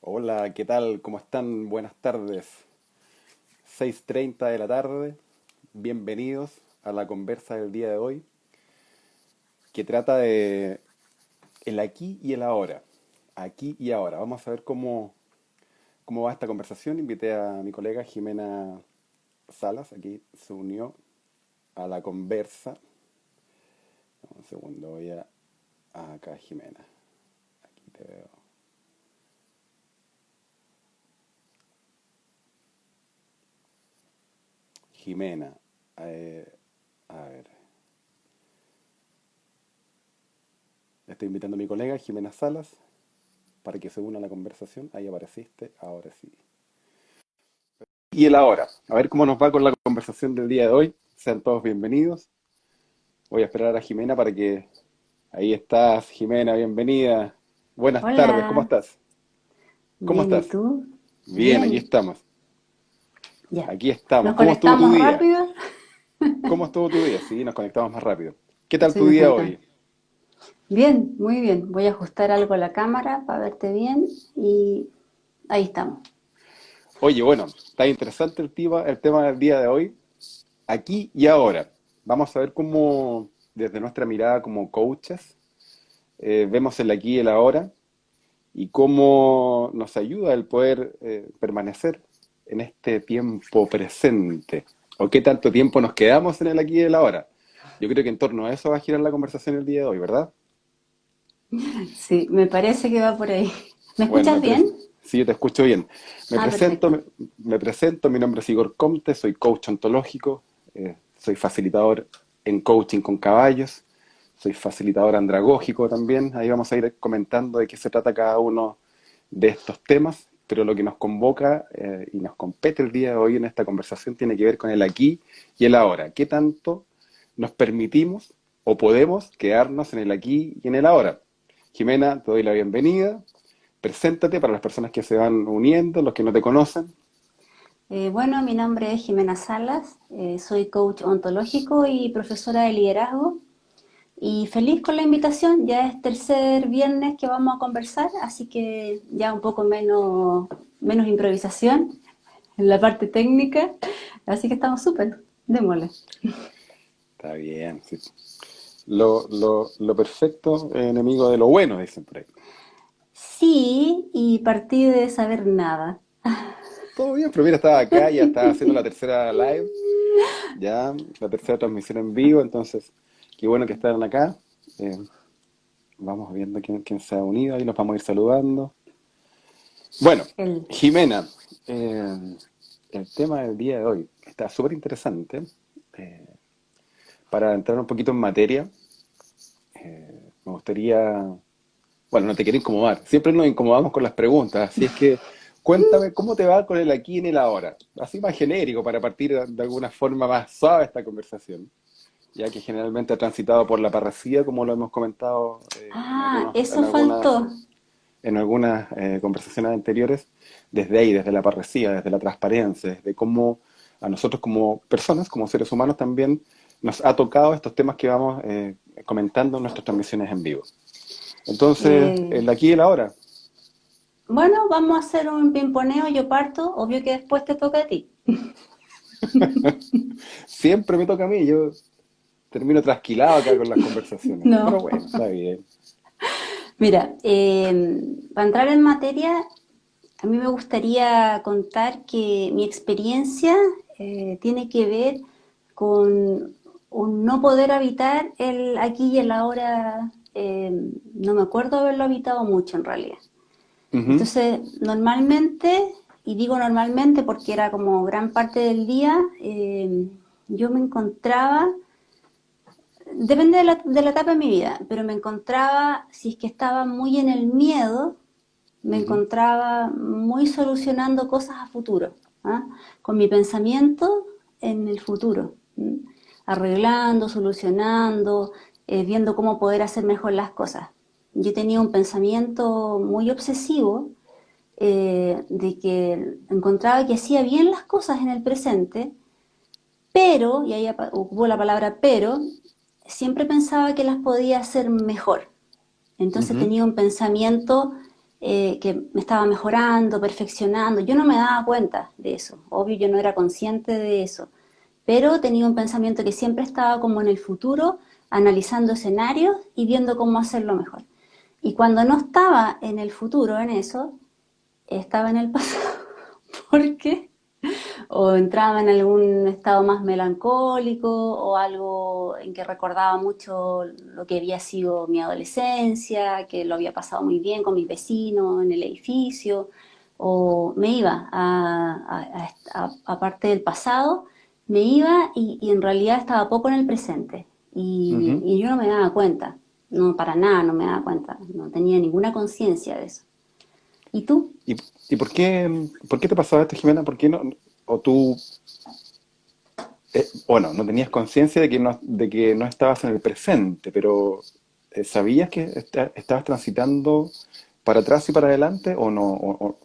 Hola, ¿qué tal? ¿Cómo están? Buenas tardes. 6:30 de la tarde. Bienvenidos a la conversa del día de hoy, que trata de el aquí y el ahora. Aquí y ahora. Vamos a ver cómo va esta conversación. Invité a mi colega Jimena Salas, aquí se unió a la conversa. Un segundo, acá, Jimena. Aquí te veo. Jimena, eh, a ver. Estoy invitando a mi colega Jimena Salas para que se una a la conversación. Ahí apareciste, ahora sí. Y el ahora. A ver cómo nos va con la conversación del día de hoy. Sean todos bienvenidos. Voy a esperar a Jimena para que... Ahí estás, Jimena, bienvenida. Buenas tardes, ¿cómo Hola, estás? ¿Cómo bien, ¿y estás? tú? Bien, aquí Bien, estamos. ya. Aquí estamos. ¿Nos ¿Cómo estuvo tu conectamos día? rápido? ¿Cómo estuvo tu día? Sí, nos conectamos más rápido. ¿Qué tal Sí, tu nos día conectamos. hoy? Bien, muy bien. Voy a ajustar algo a la cámara para verte bien y ahí estamos. Oye, bueno, está interesante el tema del día de hoy. Aquí y ahora. Vamos a ver cómo, desde nuestra mirada como coaches, vemos el aquí y el ahora y cómo nos ayuda el poder permanecer en este tiempo presente. ¿O qué tanto tiempo nos quedamos en el aquí y el ahora? Yo creo que en torno a eso va a girar la conversación el día de hoy, ¿verdad? Sí, me parece que va por ahí. ¿Me Bueno, escuchas bien? sí, yo te escucho bien. Me Ah, presento, perfecto. me, me presento, mi nombre es Igor Comte, soy coach ontológico, soy facilitador en coaching con caballos, soy facilitador andragógico también. Ahí vamos a ir comentando de qué se trata cada uno de estos temas, pero lo que nos convoca y nos compete el día de hoy en esta conversación tiene que ver con el aquí y el ahora. ¿Qué tanto nos permitimos o podemos quedarnos en el aquí y en el ahora? Jimena, te doy la bienvenida. Preséntate para las personas que se van uniendo, los que no te conocen. Bueno, mi nombre es Jimena Salas, soy coach ontológico y profesora de liderazgo. Y feliz con la invitación, ya es tercer viernes que vamos a conversar, así que ya un poco menos improvisación en la parte técnica, así que estamos súper, démosle. Está bien, sí. Lo perfecto es enemigo de lo bueno, dicen por ahí. Sí, y partí de saber nada. Todo bien, pero mira, estaba acá, ya estaba haciendo la tercera live, ya, la tercera transmisión en vivo, entonces, qué bueno que están acá. Eh, Vamos viendo quién se ha unido, ahí los vamos a ir saludando. Bueno, El, Jimena, eh, el tema del día de hoy está súper interesante. Eh, para entrar un poquito en materia, me gustaría, bueno, no te quiero incomodar, siempre nos incomodamos con las preguntas, así es que cuéntame cómo te va con el aquí y en el ahora, así más genérico para partir de alguna forma más suave esta conversación, ya que generalmente ha transitado por la parresía, como lo hemos comentado eso faltó. en algunas conversaciones anteriores, desde ahí, desde la parresía, desde la transparencia, desde cómo a nosotros como personas, como seres humanos también, nos ha tocado estos temas que vamos comentando en nuestras transmisiones en vivo. Entonces, Eh, el aquí y el ahora. bueno, vamos a hacer un pimponeo, yo parto, obvio que después te toca a ti. Siempre me toca a mí, yo termino trasquilado acá con las conversaciones. Pero No. bueno, está bien. Mira, para entrar en materia, a mí me gustaría contar que mi experiencia tiene que ver con un no poder habitar el aquí y el ahora. No me acuerdo haberlo habitado mucho en realidad. Ujú. Entonces, normalmente, y digo normalmente porque era como gran parte del día, yo me encontraba, depende de la etapa de mi vida, pero me encontraba, si es que estaba muy en el miedo, me Ujú. encontraba muy solucionando cosas a futuro, ¿ah? Con mi pensamiento en el futuro, ¿m? Arreglando, solucionando, viendo cómo poder hacer mejor las cosas. Yo tenía un pensamiento muy obsesivo de que encontraba que hacía bien las cosas en el presente, pero, y ahí hubo la palabra pero, siempre pensaba que las podía hacer mejor. Entonces Ujú. tenía un pensamiento que me estaba mejorando, perfeccionando. Yo no me daba cuenta de eso, obvio yo no era consciente de eso, pero tenía un pensamiento que siempre estaba como en el futuro, analizando escenarios y viendo cómo hacerlo mejor. Y cuando no estaba en el futuro, en eso, estaba en el pasado, porque o entraba en algún estado más melancólico o algo en que recordaba mucho lo que había sido mi adolescencia, que lo había pasado muy bien con mis vecinos en el edificio, o me iba a parte del pasado, me iba y en realidad estaba poco en el presente Ujú. y yo no me daba cuenta, no para nada no me daba cuenta, no tenía ninguna conciencia de eso. ¿Y tú? ¿Y, y por qué te pasaba esto, Jimena? ¿Por qué no? O tú, bueno, no tenías conciencia de que no estabas en el presente, pero ¿sabías que estabas transitando para atrás y para adelante o no?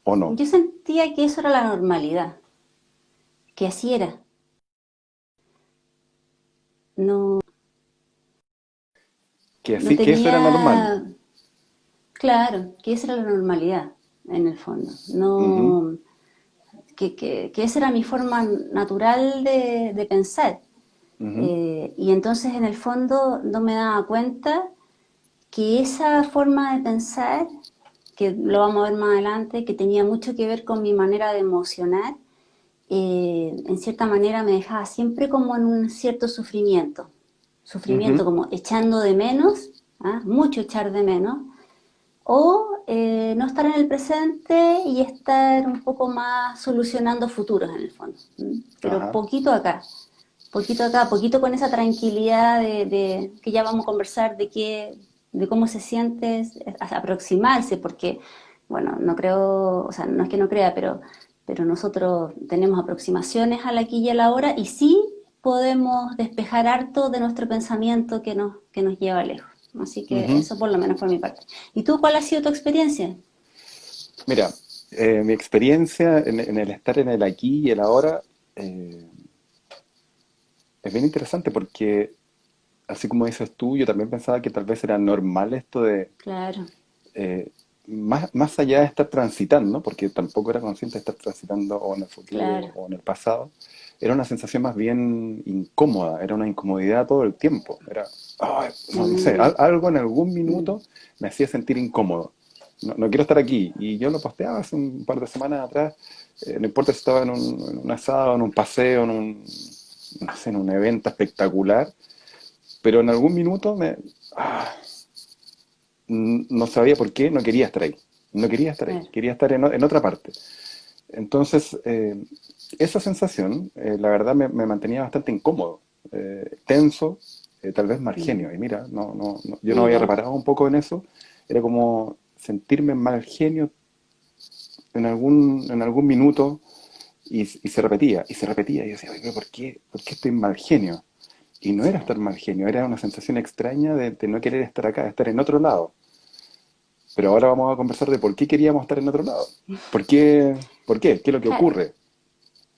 O no? Yo sentía que eso era la normalidad, que así era. No, Que no así, que eso era normal. tenía, claro, que esa era la normalidad, en el fondo. Ujú, No, que esa era mi forma natural de pensar. ujú, Y entonces, en el fondo, no me daba cuenta que esa forma de pensar, que lo vamos a ver más adelante, que tenía mucho que ver con mi manera de emocionar, en cierta manera me dejaba siempre como en un cierto sufrimiento, sufrimiento ujú. como echando de menos, ¿ah? Mucho echar de menos, o no estar en el presente y estar un poco más solucionando futuros en el fondo. Pero Ajá. poquito acá, poquito con esa tranquilidad de que ya vamos a conversar de cómo se siente aproximarse, porque, bueno, no creo, o sea, no es que no crea, pero nosotros tenemos aproximaciones al aquí y a la hora y sí podemos despejar harto de nuestro pensamiento que nos lleva lejos. Así que Ujú. eso por lo menos por mi parte. ¿Y tú cuál ha sido tu experiencia? Mira, mi experiencia en el estar en el aquí y el ahora eh, es bien interesante porque, así como dices tú, yo también pensaba que tal vez era normal esto de, Claro, eh, más allá de estar transitando, porque tampoco era consciente de estar transitando o en el futuro claro. o en el pasado, era una sensación más bien incómoda, era una incomodidad todo el tiempo. Era, ay, no sé, Mm, algo en algún mm, minuto me hacía sentir incómodo. No quiero estar aquí. Y yo lo posteaba hace un par de semanas atrás. No importa si estaba en un asado, en un paseo, no sé, en un evento espectacular, pero en algún minuto ah, no sabía por qué, no quería estar ahí. No quería estar ahí, claro. quería estar en otra parte. Entonces, esa sensación, la verdad, me mantenía bastante incómodo, tenso, tal vez mal Mm, genio. Y mira, yo no había mira, reparado un poco en eso. Era como sentirme mal genio en algún minuto y se repetía, y se repetía. Y yo decía, oye, por qué estoy mal genio? Y no era sí. estar mal genio, era una sensación extraña de no querer estar acá, de estar en otro lado. Pero ahora vamos a conversar de por qué queríamos estar en otro lado. ¿Por qué? ¿Por qué? ¿Qué es lo que Claro, ocurre?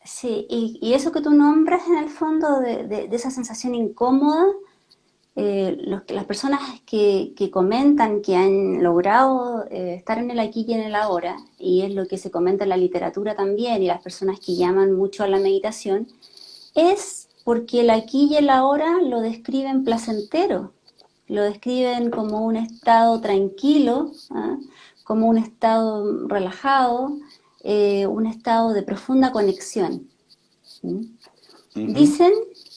sí, y eso que tú nombras en el fondo de esa sensación incómoda, las personas que comentan que han logrado estar en el aquí y en el ahora, y es lo que se comenta en la literatura también, y las personas que llaman mucho a la meditación, es porque el aquí y el ahora lo describen placentero, lo describen como un estado tranquilo, ¿ah? Como un estado relajado, un estado de profunda conexión. ¿Mm? Ujú. Dicen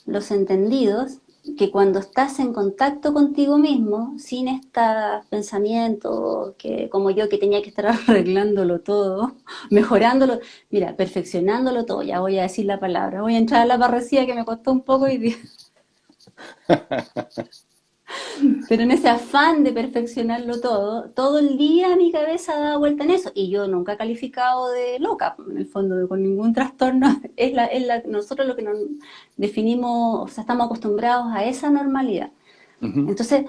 los entendidos que cuando estás en contacto contigo mismo, sin estos pensamientos que, como yo, que tenía que estar arreglándolo todo, mejorándolo, mira, perfeccionándolo todo, ya voy a decir la palabra, voy a entrar a la parresía que me costó un poco y pero en ese afán de perfeccionarlo todo, todo el día mi cabeza da vuelta en eso. Y yo nunca he calificado de loca, en el fondo, con ningún trastorno. Nosotros lo que nos definimos, o sea, estamos acostumbrados a esa normalidad. Ujú. Entonces,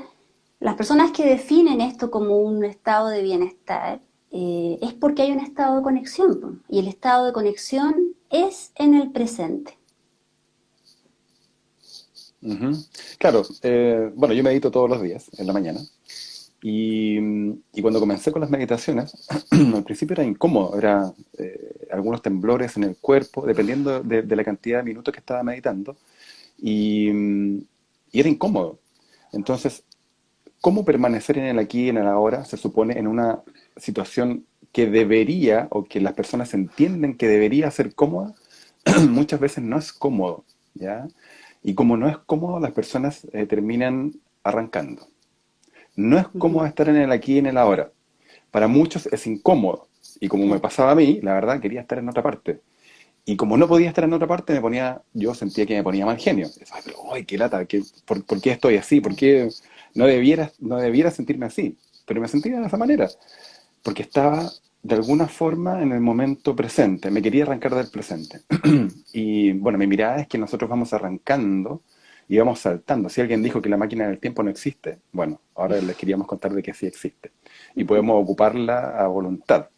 las personas que definen esto como un estado de bienestar, es porque hay un estado de conexión, po. Y el estado de conexión es en el presente. Ujú. Claro, bueno, yo medito todos los días, en la mañana. Y cuando comencé con las meditaciones, al principio era incómodo, era algunos temblores en el cuerpo, dependiendo de la cantidad de minutos que estaba meditando, y, y era incómodo. Entonces, ¿cómo permanecer en el aquí y en el ahora? Se supone en una situación que debería, o que las personas entienden que debería ser cómoda, muchas veces no es cómodo, ¿ya? Y como no es cómodo, las personas terminan arrancando. No es cómodo Ujú. estar en el aquí y en el ahora. Para muchos es incómodo. Y como me Claro. pasaba a mí, la verdad quería estar en otra parte. Y como no podía estar en otra parte, yo sentía que me ponía mal genio. Decía, "Ay, pero, ay, qué lata, por qué estoy así? ¿Por Claro. qué no debiera sentirme así?" Pero me sentía de esa manera, porque estaba de alguna forma en el momento presente, me quería arrancar del presente. Y bueno, mi mirada es que nosotros vamos arrancando y vamos saltando. Si alguien dijo que la máquina del tiempo no existe, bueno, ahora les queríamos contar de que sí existe. Y podemos ocuparla a voluntad.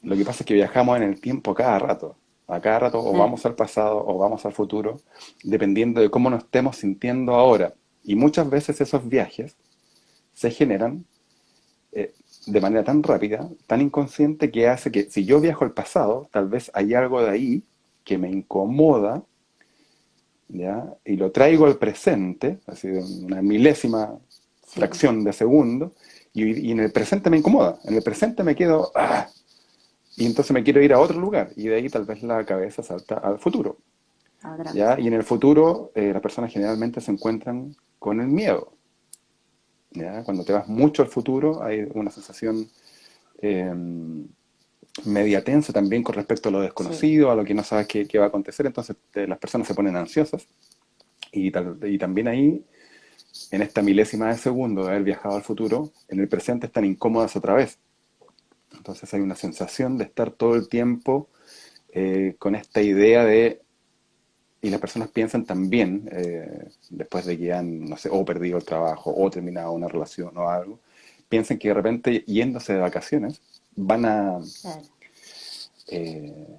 Lo que pasa es que viajamos en el tiempo a cada rato o Claro. vamos al pasado o vamos al futuro, dependiendo de cómo nos estemos sintiendo ahora. Y muchas veces esos viajes se generan eh, de manera tan rápida, tan inconsciente, que hace que si yo viajo al pasado, tal vez hay algo de ahí que me incomoda, ¿ya? Y lo traigo al presente, así de una milésima Sí, pues, fracción de segundo, y en el presente me incomoda. En el presente me quedo, ¡ah! Y entonces me quiero ir a otro lugar, y de ahí tal vez la cabeza salta al futuro, a otra ¿ya? cosa. Y en el futuro las personas generalmente se encuentran con el miedo, ¿ya? Cuando te vas mucho al futuro hay una sensación eh, media tensa también con respecto a lo Sí. desconocido, a lo que no sabes qué va a acontecer, entonces las personas se ponen ansiosas y también ahí, en esta milésima de segundo de haber viajado al futuro, en el presente están incómodas otra vez. Entonces hay una sensación de estar todo el tiempo con esta idea de, y las personas piensan también, después de que han, no sé, o perdido el trabajo, o terminado una relación o algo, piensan que de repente yéndose de vacaciones van a Claro. eh,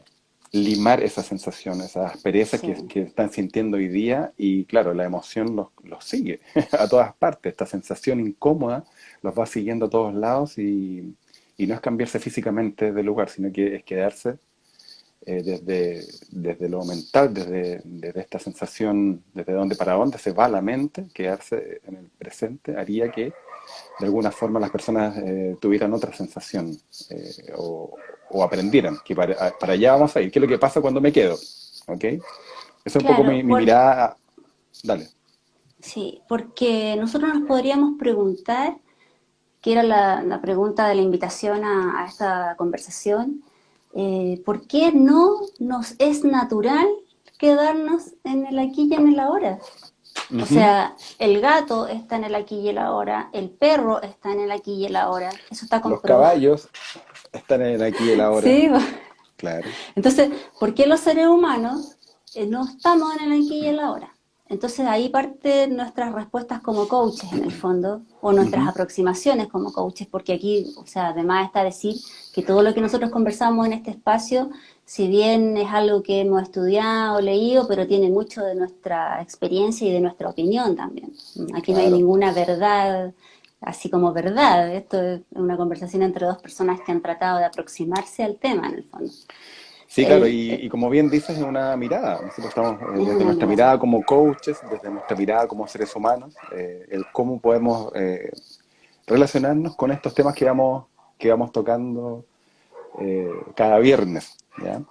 limar esa sensación, esa aspereza Sí. que están sintiendo hoy día y claro, la emoción los sigue a todas partes, esta sensación incómoda los va siguiendo a todos lados y no es cambiarse físicamente de lugar, sino que es quedarse desde lo mental, desde esta sensación, desde dónde para dónde se va la mente, quedarse en el presente haría que de alguna forma las personas tuvieran otra sensación o aprendieran que para allá vamos a ir. ¿Qué es lo que pasa cuando me quedo? ¿Ok? Esa es un poco Claro, mi mirada. Dale. sí, porque nosotros nos podríamos preguntar, que era la pregunta de la invitación a esta conversación, ¿por qué no nos es natural quedarnos en el aquí y en el ahora? O Ujú. sea, el gato está en el aquí y el ahora, el perro está en el aquí y el ahora, eso está Los comprobado. caballos están en el aquí y el ahora. Sí, Claro. entonces, ¿por qué los seres humanos no estamos en el aquí y el ahora? Entonces ahí parte nuestras respuestas como coaches en el fondo, o nuestras Ujú. aproximaciones como coaches, porque aquí, o sea, además está decir que todo lo que nosotros conversamos en este espacio, si bien es algo que hemos estudiado, leído, pero tiene mucho de nuestra experiencia y de nuestra opinión también. Aquí no hay Claro. ninguna verdad, así como verdad. Esto es una conversación entre dos personas que han tratado de aproximarse al tema en el fondo. Sí, claro, El, y como bien dices, es una mirada. Nosotros estamos es desde una nuestra mirada. mirada como coaches, desde nuestra mirada como seres humanos, el cómo podemos relacionarnos con estos temas que vamos tocando cada viernes, ¿ya?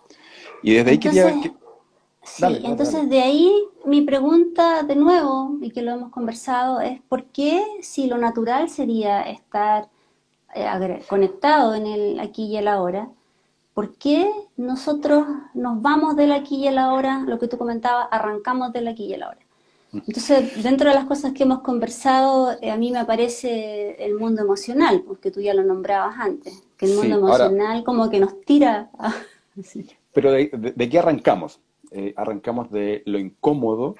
Y desde ahí Entonces, Dale, sí, dale, dale. entonces de ahí mi pregunta de nuevo, y que lo hemos conversado, es ¿por qué si lo natural sería estar conectado en el aquí y el ahora, ¿por qué nosotros nos vamos del aquí y el ahora, lo que tú comentabas, arrancamos del aquí y el ahora? Entonces, dentro de las cosas que hemos conversado, a mí me aparece el mundo emocional, porque tú ya lo nombrabas antes, que el mundo Sí, ahora, emocional como que nos tira sí, pero ¿de qué arrancamos? Arrancamos de lo incómodo,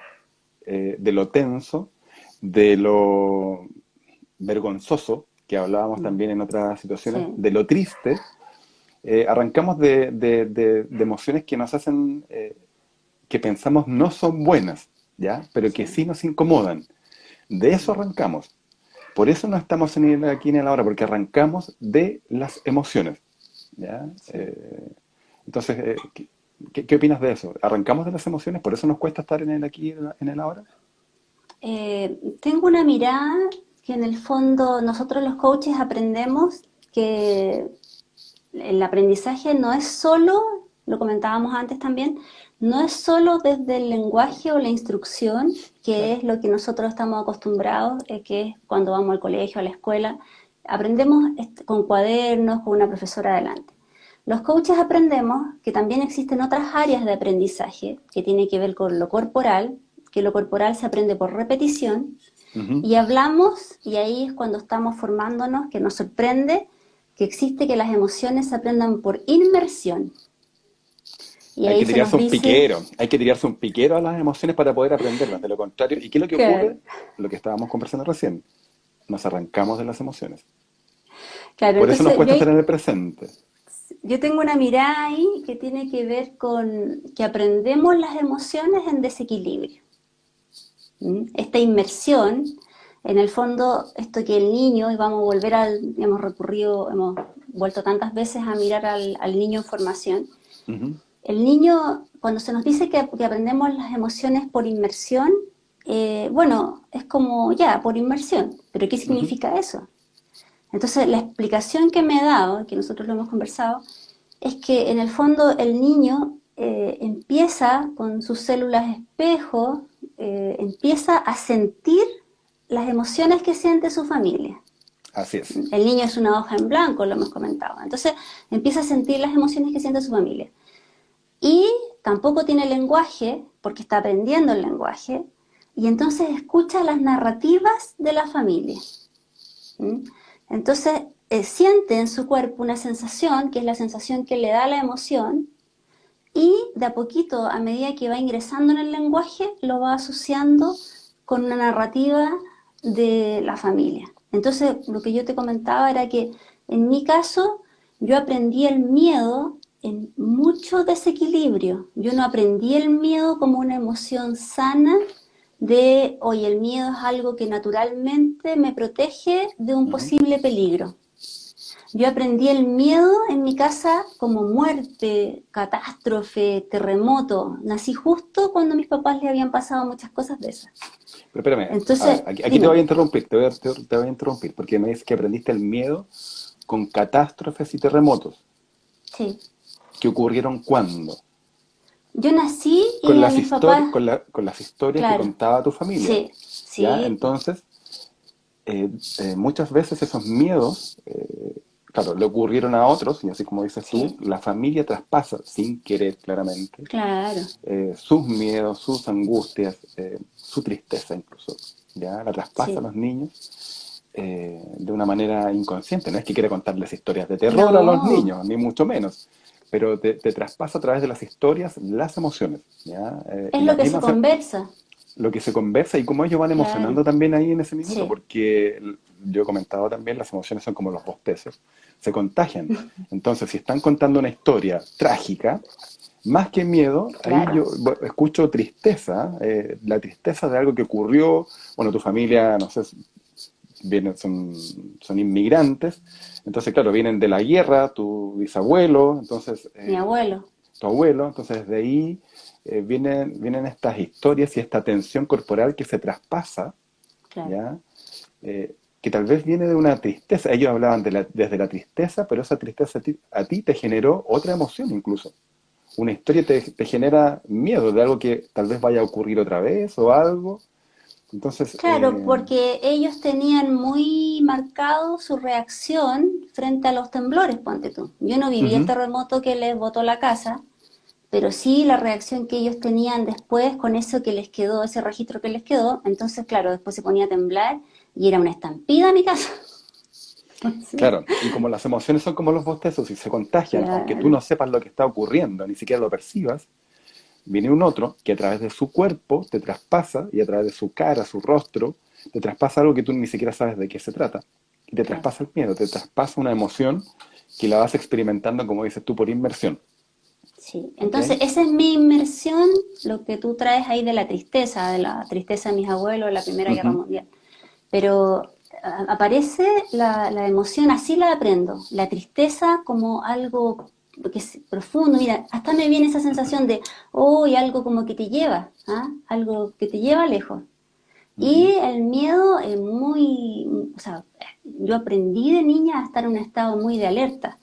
de lo tenso, de lo vergonzoso, que hablábamos también en otras situaciones, sí, de lo triste. Arrancamos de emociones que nos hacen, que pensamos no son buenas, ¿ya? Pero que sí, sí nos incomodan. De eso arrancamos. Por eso no estamos en el aquí ni en el ahora, porque arrancamos de las emociones, ¿ya? Entonces, ¿qué opinas de eso? ¿Arrancamos de las emociones? ¿Por eso nos cuesta estar en el aquí y en el ahora? Tengo una mirada que en el fondo nosotros los coaches aprendemos que el aprendizaje no es solo, lo comentábamos antes también, no es solo desde el lenguaje o la instrucción, que Claro. es lo que nosotros estamos acostumbrados, que es cuando vamos al colegio, a la escuela, aprendemos con cuadernos, con una profesora adelante. Los coaches aprendemos que también existen otras áreas de aprendizaje que tiene que ver con lo corporal, que lo corporal se aprende por repetición, Ujú. y hablamos, y ahí es cuando estamos formándonos, que nos sorprende que existe que las emociones se aprendan por inmersión. Y Hay ahí que se nos tirarse un dice piquero, hay que tirarse un piquero a las emociones para poder aprenderlas. De lo contrario, ¿y qué es lo que que, ocurre? Lo que estábamos conversando recién. Nos arrancamos de las emociones. claro, Por eso nos entonces cuesta estar en el presente. yo tengo una mirada ahí que tiene que ver con que aprendemos las emociones en desequilibrio. ¿Mm? Esta inmersión, en el fondo, esto que el niño, y vamos a volver hemos recurrido, hemos vuelto tantas veces a mirar al niño en formación. Ujú. El niño, cuando se nos dice que aprendemos las emociones por inmersión, bueno, es como ya, por inmersión, pero ¿qué Ujú. significa eso? Entonces, la explicación que me he dado, que nosotros lo hemos conversado, es que en el fondo el niño empieza con sus células espejo, empieza a sentir las emociones que siente su familia. Así es. El niño es una hoja en blanco, lo hemos comentado. Entonces empieza a sentir las emociones que siente su familia. Y tampoco tiene lenguaje, porque está aprendiendo el lenguaje, y entonces escucha las narrativas de la familia. ¿Mm? Entonces siente en su cuerpo una sensación, que es la sensación que le da la emoción, y de a poquito, a medida que va ingresando en el lenguaje, lo va asociando con una narrativa de la familia. Entonces, lo que yo te comentaba era que en mi caso, yo aprendí el miedo en mucho desequilibrio. Yo no aprendí el miedo como una emoción sana de, oye, el miedo es algo que naturalmente me protege de un Ujú. posible peligro. Yo aprendí el miedo en mi casa como muerte, catástrofe, terremoto. Nací justo cuando a mis papás le habían pasado muchas cosas de esas. Pero espérame, a ver, Entonces, aquí te voy a dime, interrumpir, te voy a interrumpir, porque me dices que aprendiste el miedo con catástrofes y terremotos. sí, ¿Que ocurrieron cuándo? yo nací Con y a las mis papás, con las historias que claro, contaba tu familia. sí, ¿Ya? sí, Entonces, muchas veces esos miedos, claro, le ocurrieron a otros, y así como dices tú, sí, la familia traspasa, sin querer claramente, claro, sus miedos, sus angustias, su tristeza incluso, ¿ya? La traspasa a sí. los niños de una manera inconsciente. No es que quiera contarles historias de terror a los No, niños, ni mucho menos, pero te traspasa a través de las historias las emociones, ¿ya? es Y lo las que se mismas, conversa, lo que se conversa y cómo ellos van claro, emocionando también ahí en ese minuto, sí, porque yo he comentado también, las emociones son como los bostezos, se contagian. Entonces, si están contando una historia trágica, más que miedo, ahí claro, yo escucho tristeza, la tristeza de algo que ocurrió, bueno, tu familia, no sé, vienen, son inmigrantes, entonces, claro, vienen de la guerra, tu bisabuelo, entonces, mi abuelo, tu abuelo, entonces de ahí vienen estas historias y esta tensión corporal que se traspasa, claro. ¿ya? Que tal vez viene de una tristeza. Ellos hablaban desde la tristeza, pero esa tristeza a ti te generó otra emoción incluso. Una historia te genera miedo de algo que tal vez vaya a ocurrir otra vez o algo. Entonces, Claro, porque ellos tenían muy marcado su reacción frente a los temblores, ponte tú. Yo no viví el ujú, terremoto que les botó la casa, pero sí la reacción que ellos tenían después con eso que les quedó, ese registro que les quedó. Entonces, claro, después se ponía a temblar y era una estampida a mi casa. Sí, claro, y como las emociones son como los bostezos y se contagian, aunque tú claro, no sepas lo que está ocurriendo, ni siquiera lo percibas, viene un otro que a través de su cuerpo te traspasa y a través de su cara, su rostro, te traspasa algo que tú ni siquiera sabes de qué se trata. Y te claro. traspasa el miedo, te traspasa una emoción que la vas experimentando, como dices tú, por inmersión. Sí, ¿Ok? entonces esa es mi inmersión, lo que tú traes ahí de la tristeza de mis abuelos, de la Primera Guerra Ujú. Mundial. Pero aparece la emoción, así la aprendo. La tristeza como algo que es profundo. Mira, hasta me viene esa sensación de, oh, y algo como que te lleva, ¿ah? Algo que te lleva lejos. Y Ujú. el miedo es muy, o sea, yo aprendí de niña a estar en un estado muy de alerta,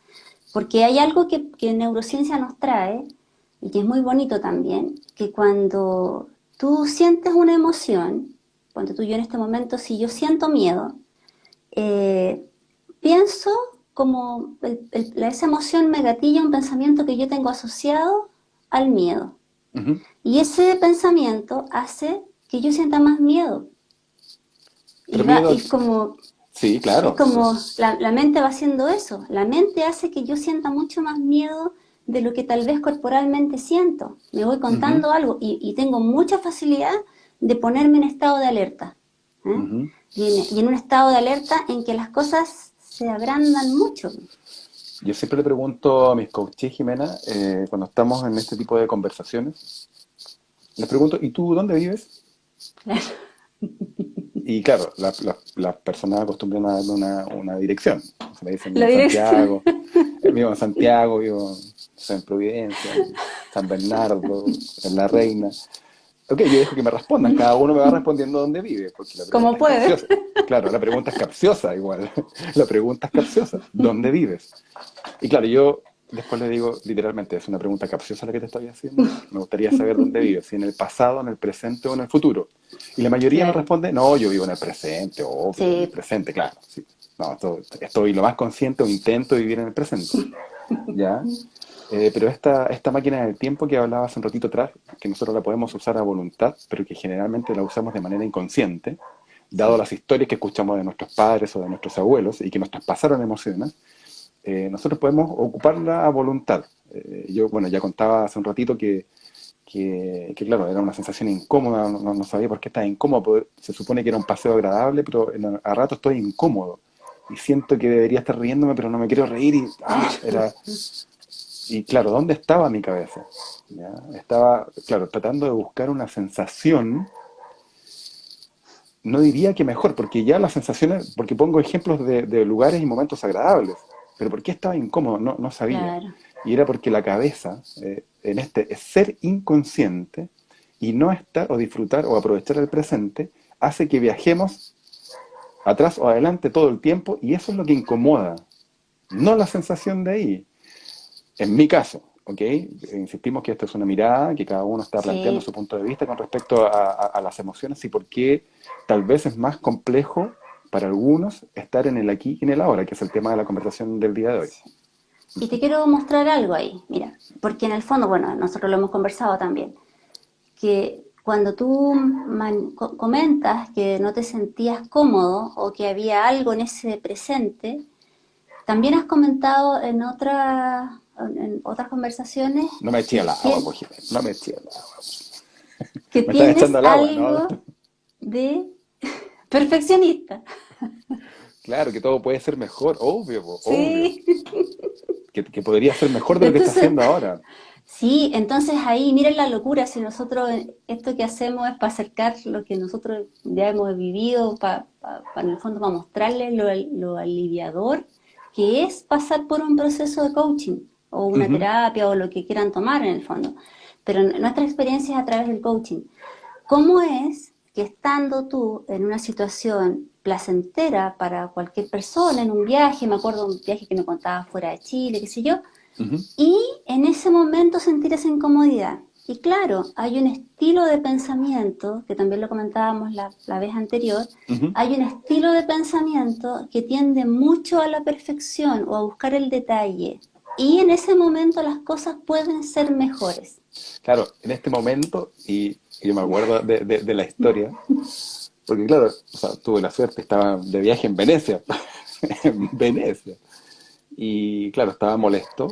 porque hay algo que neurociencia nos trae y que es muy bonito también, que cuando tú sientes una emoción, cuando tú yo en este momento, si yo siento miedo, eh, pienso como esa emoción me gatilla un pensamiento que yo tengo asociado al miedo. Ujú. Y ese pensamiento hace que yo sienta más miedo. Y Pero va, miedo, y como, sí, es claro, sí. como la mente va haciendo eso. La mente hace que yo sienta mucho más miedo de lo que tal vez corporalmente siento. Me voy Ujú, contando algo y tengo mucha facilidad de ponerme en estado de alerta. ¿Eh? ujú. Y en un estado de alerta en que las cosas se agrandan mucho. Yo siempre le pregunto a mis coaches, Jimena, cuando estamos en este tipo de conversaciones, les pregunto, ¿y tú dónde vives? Y claro, las personas acostumbran a darme una dirección. Se me dicen, vivo La en dirección. Santiago, vivo no sé, en Providencia, en San Bernardo, en La Reina. Ok, yo dejo que me respondan, cada uno me va respondiendo dónde vive, porque la pregunta Como es puede. capciosa. Claro, la pregunta es capciosa igual. La pregunta es capciosa. ¿Dónde vives? Y claro, yo después le digo, literalmente, es una pregunta capciosa la que te estoy haciendo. Me gustaría saber dónde vives, si en el pasado, en el presente o en el futuro. Y la mayoría me Claro. responde, no, yo vivo en el presente, obvio, en el Sí. presente, claro. Sí. No, estoy lo más consciente o intento vivir en el presente. ¿Ya? Pero esta máquina del tiempo que hablaba hace un ratito atrás, que nosotros la podemos usar a voluntad, pero que generalmente la usamos de manera inconsciente, dado Sí. las historias que escuchamos de nuestros padres o de nuestros abuelos y que nos traspasaron emociones, nosotros podemos ocuparla a voluntad. Yo, bueno, ya contaba hace un ratito que, claro, era una sensación incómoda, no sabía por qué estaba incómodo, se supone que era un paseo agradable, pero a rato estoy incómodo y siento que debería estar riéndome, pero no me quiero reír y claro, ¿dónde estaba mi cabeza? ¿Ya? Estaba, claro, tratando de buscar una sensación, no diría que mejor, porque ya las sensaciones, porque pongo ejemplos de lugares y momentos agradables, pero ¿por qué estaba incómodo? No sabía. Claro. Y era porque la cabeza, en este ser inconsciente y no estar o disfrutar o aprovechar el presente, hace que viajemos atrás o adelante todo el tiempo y eso es lo que incomoda, no la sensación de ahí. En mi caso, ¿ok? Insistimos que esto es una mirada, que cada uno está planteando Sí. su punto de vista con respecto a las emociones y por qué tal vez es más complejo para algunos estar en el aquí y en el ahora, que es el tema de la conversación del día de hoy. Y te quiero mostrar algo ahí, mira, porque en el fondo, bueno, nosotros lo hemos conversado también, que cuando tú comentas que no te sentías cómodo o que había algo en ese presente, también has comentado en otras conversaciones No me eché al agua, pues, Jiménez, no me eché al agua. que Me estás echando tienes al agua, ¿no? algo de perfeccionista. Claro, que todo puede ser mejor, obvio, po, obvio. Sí. Que podría ser mejor de lo que está Entonces, haciendo ahora. sí, entonces ahí miren la locura, si nosotros esto que hacemos es para acercar lo que nosotros ya hemos vivido, en el fondo para mostrarles lo aliviador que es pasar por un proceso de coaching o una Ujú. terapia o lo que quieran tomar en el fondo. Pero nuestra experiencia es a través del coaching. ¿Cómo es que estando tú en una situación placentera para cualquier persona, en un viaje, me acuerdo de un viaje que me contaba fuera de Chile, qué sé yo, Ujú. y en ese momento sentir esa incomodidad? Y claro, hay un estilo de pensamiento, que también lo comentábamos la vez anterior, Ujú. hay un estilo de pensamiento que tiende mucho a la perfección o a buscar el detalle. Y en ese momento las cosas pueden ser mejores. Claro, en este momento, y yo me acuerdo de la historia, porque claro, o sea, tuve la suerte, estaba de viaje en Venecia, en Venecia. Y claro, estaba molesto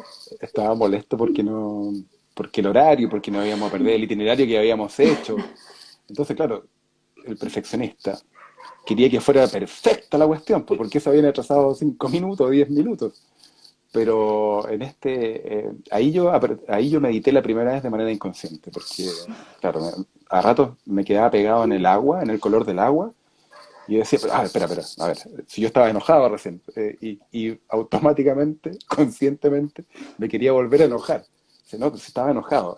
porque el horario, porque no íbamos a perder el itinerario que habíamos hecho. Entonces, claro, el perfeccionista quería que fuera perfecta la cuestión, pues porque se habían atrasado 5 minutos, 10 minutos. Pero ahí yo medité la primera vez de manera inconsciente, porque, claro, a ratos me quedaba pegado en el agua, en el color del agua, Y yo decía, pero, espera, a ver, si yo estaba enojado recién, y automáticamente, conscientemente, me quería volver a enojar. Dice, no, si estaba enojado,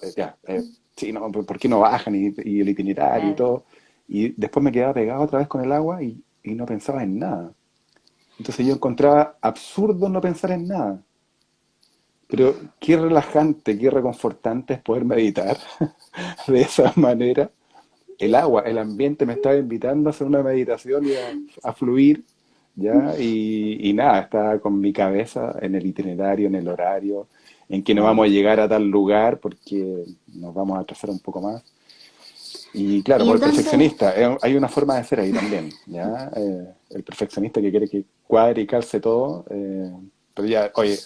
sí, no, ¿por qué no bajan? Y el itinerario y Claro. todo. Y después me quedaba pegado otra vez con el agua y no pensaba en nada. Entonces yo encontraba absurdo no pensar en nada. Pero qué relajante, qué reconfortante es poder meditar de esa manera. El agua, el ambiente me estaba invitando a hacer una meditación y a fluir, ¿ya? Y nada, estaba con mi cabeza en el itinerario, en el horario, en que no vamos Claro. a llegar a tal lugar porque nos vamos a atrasar un poco más. Y claro, Y por el entonces, perfeccionista, hay una forma de ser ahí también, ¿ya? El perfeccionista que quiere que cuadre y calce todo, pero ya, oye,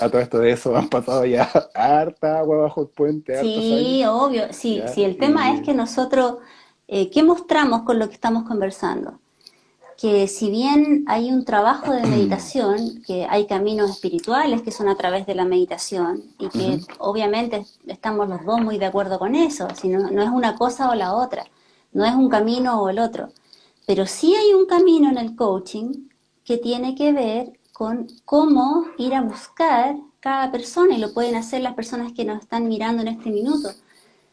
a todo esto de eso han pasado ya harta agua bajo el puente, hartos años, sí, obvio, sí, ¿ya? sí, el tema es que nosotros, ¿qué mostramos con lo que estamos conversando? Que si bien hay un trabajo de meditación, que hay caminos espirituales que son a través de la meditación y Ujú. que obviamente estamos los dos muy de acuerdo con eso, si no, no es una cosa o la otra, no es un camino o el otro, pero sí hay un camino en el coaching que tiene que ver con cómo ir a buscar cada persona y lo pueden hacer las personas que nos están mirando en este minuto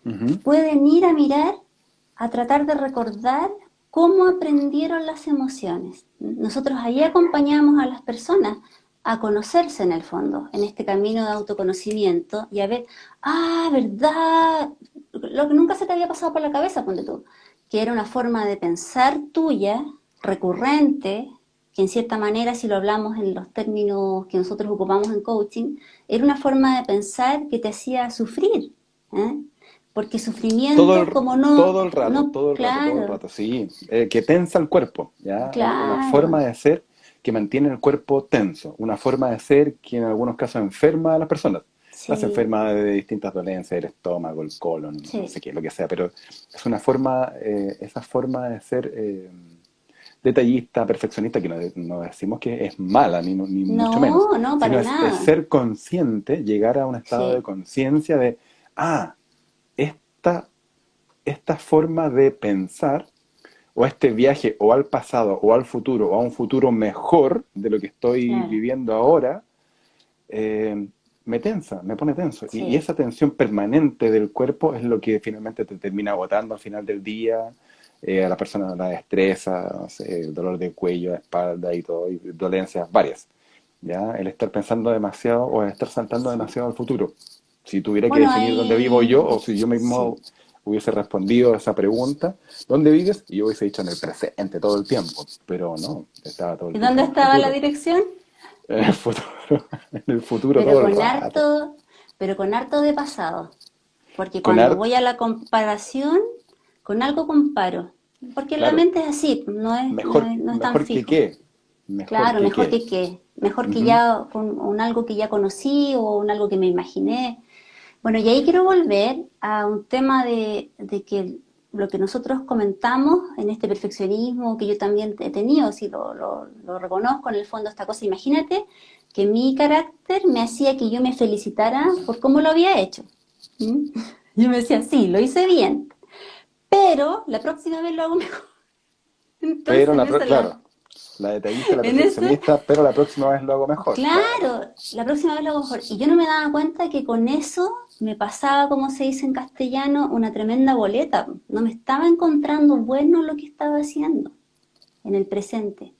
Ujú. pueden ir a mirar, a tratar de recordar cómo aprendieron las emociones. Nosotros ahí acompañamos a las personas a conocerse en el fondo, en este camino de autoconocimiento y a ver, ¿verdad? Lo que nunca se te había pasado por la cabeza, ponte tú, que era una forma de pensar tuya, recurrente, que en cierta manera, si lo hablamos en los términos que nosotros ocupamos en coaching, era una forma de pensar que te hacía sufrir. ¿eh? Porque Todo sufrimiento, el, como todo no, el rato, no, todo el rato, todo el claro, rato, sí. Que tensa el cuerpo, ¿ya? Una claro, forma de ser que mantiene el cuerpo tenso, una forma de ser que en algunos casos enferma a las personas. Las sí, enferma de distintas dolencias, el estómago, el colon, no sé sí, qué, lo que sea, pero es una forma, esa forma de ser detallista, perfeccionista, que no decimos que es mala, ni mucho menos, no, no, para sino es nada, ser consciente, llegar a un estado de sí, conciencia de, esta esta forma de pensar o este viaje o al pasado o al futuro o a un futuro mejor de lo que estoy claro, viviendo ahora, eh, me tensa, me pone tenso. Y sí, esa tensión permanente del cuerpo es lo que finalmente te termina agotando al final del día. A la persona la estresa, no sé, dolor de cuello, de espalda y todo, y dolencias varias. ¿Ya? El estar pensando demasiado o el estar saltando sí. demasiado al futuro. Si tuviera que Bueno, definir dónde vivo yo, o ahí, si yo mismo sí. hubiese respondido a esa pregunta, ¿dónde vives? Y yo hubiese dicho en el presente todo el tiempo, pero no, estaba todo el ¿Y tiempo dónde en el estaba la futuro. dirección? En el futuro, en el futuro Pero todo el con rato. harto, pero con harto de pasado, porque Con cuando art, voy a la comparación, con algo comparo, porque la claro, mente es así, mejor, no es tan mejor que fijo. qué, mejor Claro, que mejor qué. que qué, mejor que Ujú. ya con un algo que ya conocí o un algo que me imaginé. Bueno, y ahí quiero volver a un tema de que lo que nosotros comentamos en este perfeccionismo que yo también he tenido, si lo reconozco en el fondo esta cosa, imagínate que mi carácter me hacía que yo me felicitara por cómo lo había hecho. ¿Mm? Yo me decía, sí, lo hice bien, pero la próxima vez lo hago mejor. Entonces Pero en claro, la detallista, la en ese perfeccionista, pero la próxima vez lo hago mejor, claro. claro, la próxima vez lo hago mejor. Y yo no me daba cuenta que con eso me pasaba, como se dice en castellano, una tremenda boleta. No me estaba encontrando bueno lo que estaba haciendo en el presente.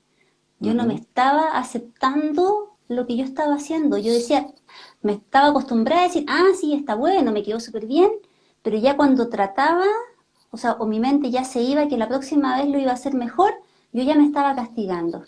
Yo no me Ujú. estaba aceptando lo que yo estaba haciendo. Yo decía, me estaba acostumbrada a decir, sí, está bueno, me quedó súper bien, pero ya cuando trataba, o sea, o mi mente ya se iba, que la próxima vez lo iba a hacer mejor, yo ya me estaba castigando.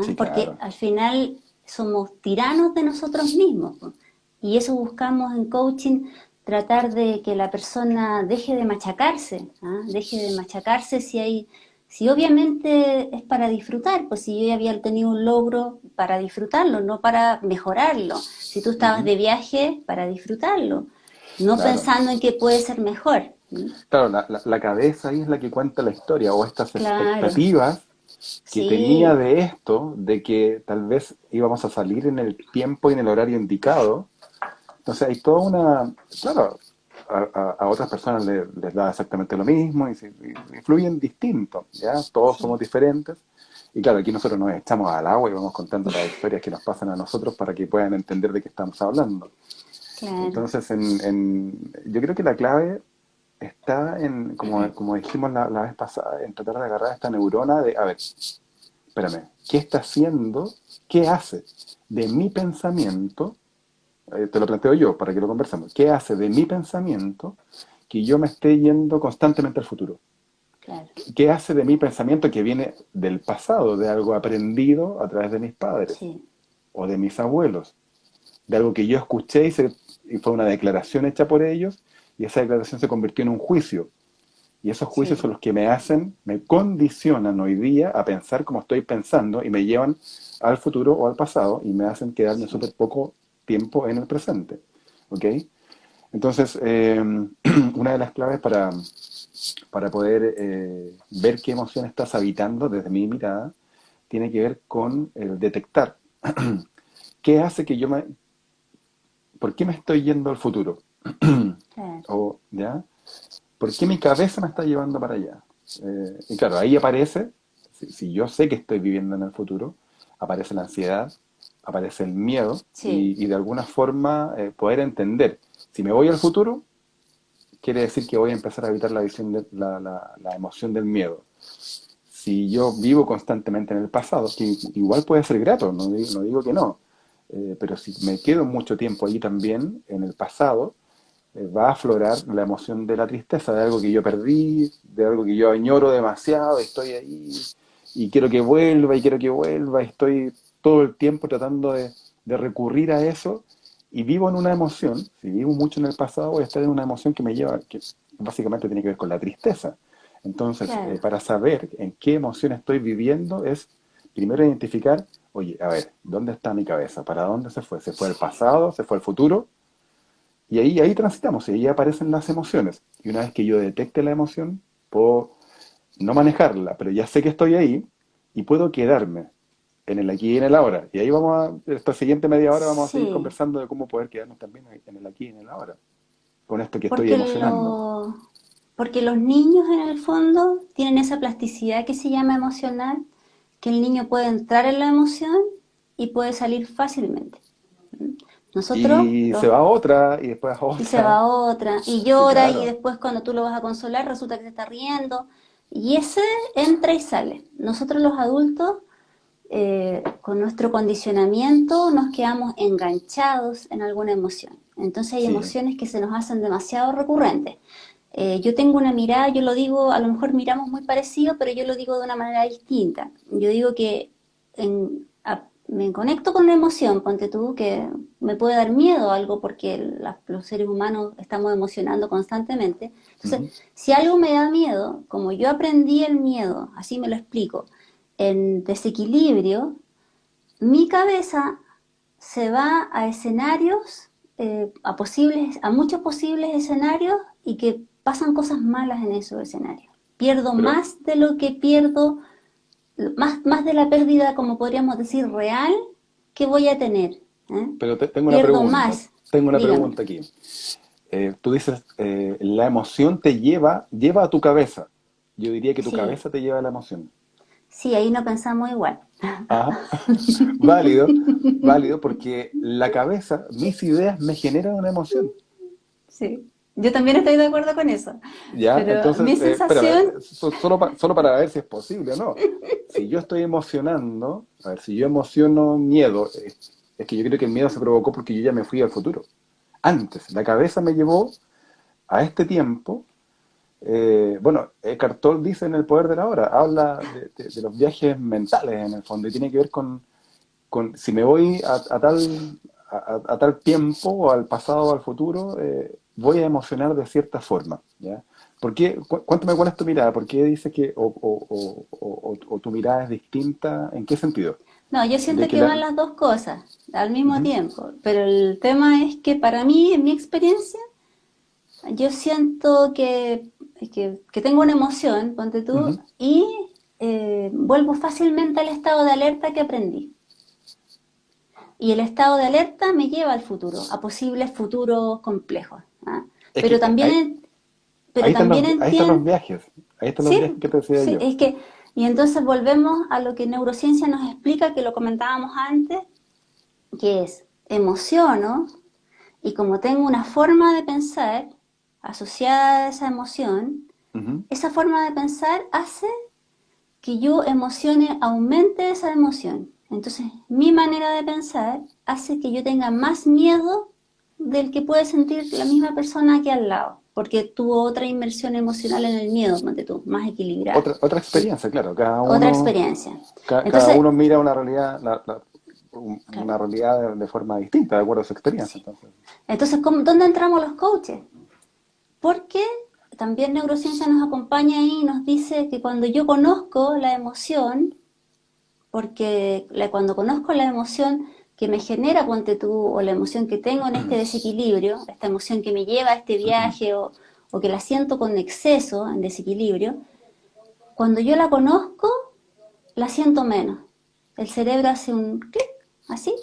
Sí, Porque claro. al final somos tiranos de nosotros mismos. ¿no? Y eso buscamos en coaching, tratar de que la persona deje de machacarse, deje de machacarse si obviamente es para disfrutar, pues si yo ya había tenido un logro para disfrutarlo, no para mejorarlo. Si tú estabas Ujú. de viaje, para disfrutarlo, no Claro. pensando en que puede ser mejor. Claro, la cabeza ahí es la que cuenta la historia, o estas Claro, expectativas que tenía sí, de esto, de que tal vez íbamos a salir en el tiempo y en el horario indicado. Entonces hay toda una, claro, a otras personas les da exactamente lo mismo y fluyen distinto, ¿ya? Todos somos sí, diferentes, Y claro, aquí nosotros nos echamos al agua y vamos contando las historias que nos pasan a nosotros para que puedan entender de qué estamos hablando. Claro, Entonces, yo creo que la clave está en, como dijimos la vez pasada, en tratar de agarrar esta neurona de, a ver, espérame, ¿qué está haciendo? ¿Qué hace de mi pensamiento? Te lo planteo yo para que lo conversemos. ¿Qué hace de mi pensamiento que yo me esté yendo constantemente al futuro? claro, ¿Qué hace de mi pensamiento que viene del pasado, de algo aprendido a través de mis padres sí, o de mis abuelos? De algo que yo escuché y fue una declaración hecha por ellos y esa declaración se convirtió en un juicio. Y esos juicios sí, son los que me condicionan hoy día a pensar como estoy pensando y me llevan al futuro o al pasado y me hacen quedarme sí. súper poco tiempo en el presente. ¿Ok? Entonces, una de las claves para poder ver qué emoción estás habitando desde mi mirada tiene que ver con el detectar qué hace que ¿por qué me estoy yendo al futuro? Claro, O, ¿ya? ¿Por qué mi cabeza me está llevando para allá? Y claro, ahí aparece, si yo sé que estoy viviendo en el futuro, aparece la ansiedad, aparece el miedo sí, y de alguna forma poder entender. Si me voy al futuro, quiere decir que voy a empezar a evitar la visión la emoción del miedo. Si yo vivo constantemente en el pasado, que igual puede ser grato, no digo que no, pero si me quedo mucho tiempo allí también, en el pasado, va a aflorar la emoción de la tristeza, de algo que yo perdí, de algo que yo añoro demasiado, estoy ahí y quiero que vuelva y quiero que vuelva, y estoy todo el tiempo tratando de recurrir a eso y vivo en una emoción, si vivo mucho en el pasado voy a estar en una emoción que me lleva, que básicamente tiene que ver con la tristeza. Entonces, claro. para saber en qué emoción estoy viviendo es primero identificar, oye, a ver, ¿dónde está mi cabeza? ¿Para dónde se fue? ¿Se fue al pasado? ¿Se fue al futuro? Y ahí transitamos, y ahí aparecen las emociones. Y una vez que yo detecte la emoción, puedo no manejarla, pero ya sé que estoy ahí y puedo quedarme en el aquí y en el ahora. Y ahí esta siguiente media hora vamos a seguir Sí, conversando de cómo poder quedarnos también en el aquí y en el ahora, con esto que estoy porque, emocionando. porque los niños en el fondo tienen esa plasticidad que se llama emocional, que el niño puede entrar en la emoción y puede salir fácilmente. Nosotros, Y se los, va a otra, y después a y se va otra. a otra, y Sí, llora, y claro. después cuando tú lo vas a consolar resulta que se está riendo, y ese entra y sale. Nosotros los adultos, con nuestro condicionamiento, nos quedamos enganchados en alguna emoción. Entonces hay Sí. emociones que se nos hacen demasiado recurrentes. Yo tengo una mirada, yo lo digo, a lo mejor miramos muy parecido, pero yo lo digo de una manera distinta. Yo digo que me conecto con una emoción, ponte tú, que me puede dar miedo a algo porque los seres humanos estamos emocionando constantemente. Entonces, Ujú. si algo me da miedo, como yo aprendí el miedo, así me lo explico, en desequilibrio, mi cabeza se va a escenarios, a muchos posibles escenarios y que pasan cosas malas en esos escenarios. Pierdo Pero, más de lo que pierdo, más de la pérdida, como podríamos decir, real que voy a tener. ¿Eh? pero tengo una Pierdo pregunta. más. Tengo una Dígame. pregunta aquí. Tú dices, la emoción lleva a tu cabeza. Yo diría que tu Sí, cabeza te lleva a la emoción. sí, ahí no pensamos igual. Ajá. Válido, válido, porque la cabeza, mis ideas me generan una emoción. Sí, yo también estoy de acuerdo con eso. ¿Ya? Pero Entonces, mi espérame, sensación, solo para ver si es posible o no. Si yo estoy emocionando, a ver, si yo emociono miedo, es que yo creo que el miedo se provocó porque yo ya me fui al futuro. Antes, la cabeza me llevó a este tiempo. Bueno, Eckhart Tolle dice en El poder de la hora, habla de los viajes mentales en el fondo y tiene que ver con si me voy a tal tiempo o al pasado o al futuro, voy a emocionar de cierta forma, ¿ya? ¿Por qué? Cuéntame cuál es tu mirada, ¿por qué dices que o tu mirada es distinta? ¿En qué sentido? no, yo De siento que que la... van las dos cosas al mismo Ujú, tiempo, pero el tema es que para mí, en mi experiencia, yo siento que tengo una emoción, ponte tú, ujú. y vuelvo fácilmente al estado de alerta que aprendí. Y el estado de alerta me lleva al futuro, a posibles futuros complejos. ¿Ah? Es Pero que también, pero también ahí están los entiendo, viajes, ahí están los sí, viajes que te decía sí, yo. es que Y entonces volvemos a lo que neurociencia nos explica, que lo comentábamos antes, que es emociono y como tengo una forma de pensar asociada a esa emoción, Ujú. esa forma de pensar hace que yo emocione, aumente esa emoción. Entonces, mi manera de pensar hace que yo tenga más miedo del que puede sentir la misma persona aquí al lado, porque tuvo otra inmersión emocional en el miedo, ponte tú, más equilibrada. Otra experiencia, claro. Otra experiencia. Cada Entonces, uno mira una realidad, claro. una realidad de forma distinta, de acuerdo a su experiencia. Sí. Entonces, Entonces, ¿dónde entramos los coaches? Porque también neurociencia nos acompaña ahí y nos dice que cuando yo conozco la emoción, porque cuando conozco la emoción que me genera, ponte tú, o la emoción que tengo en este desequilibrio, esta emoción que me lleva a este viaje o que la siento con exceso, en desequilibrio, cuando yo la conozco, la siento menos. El cerebro hace un clic, así,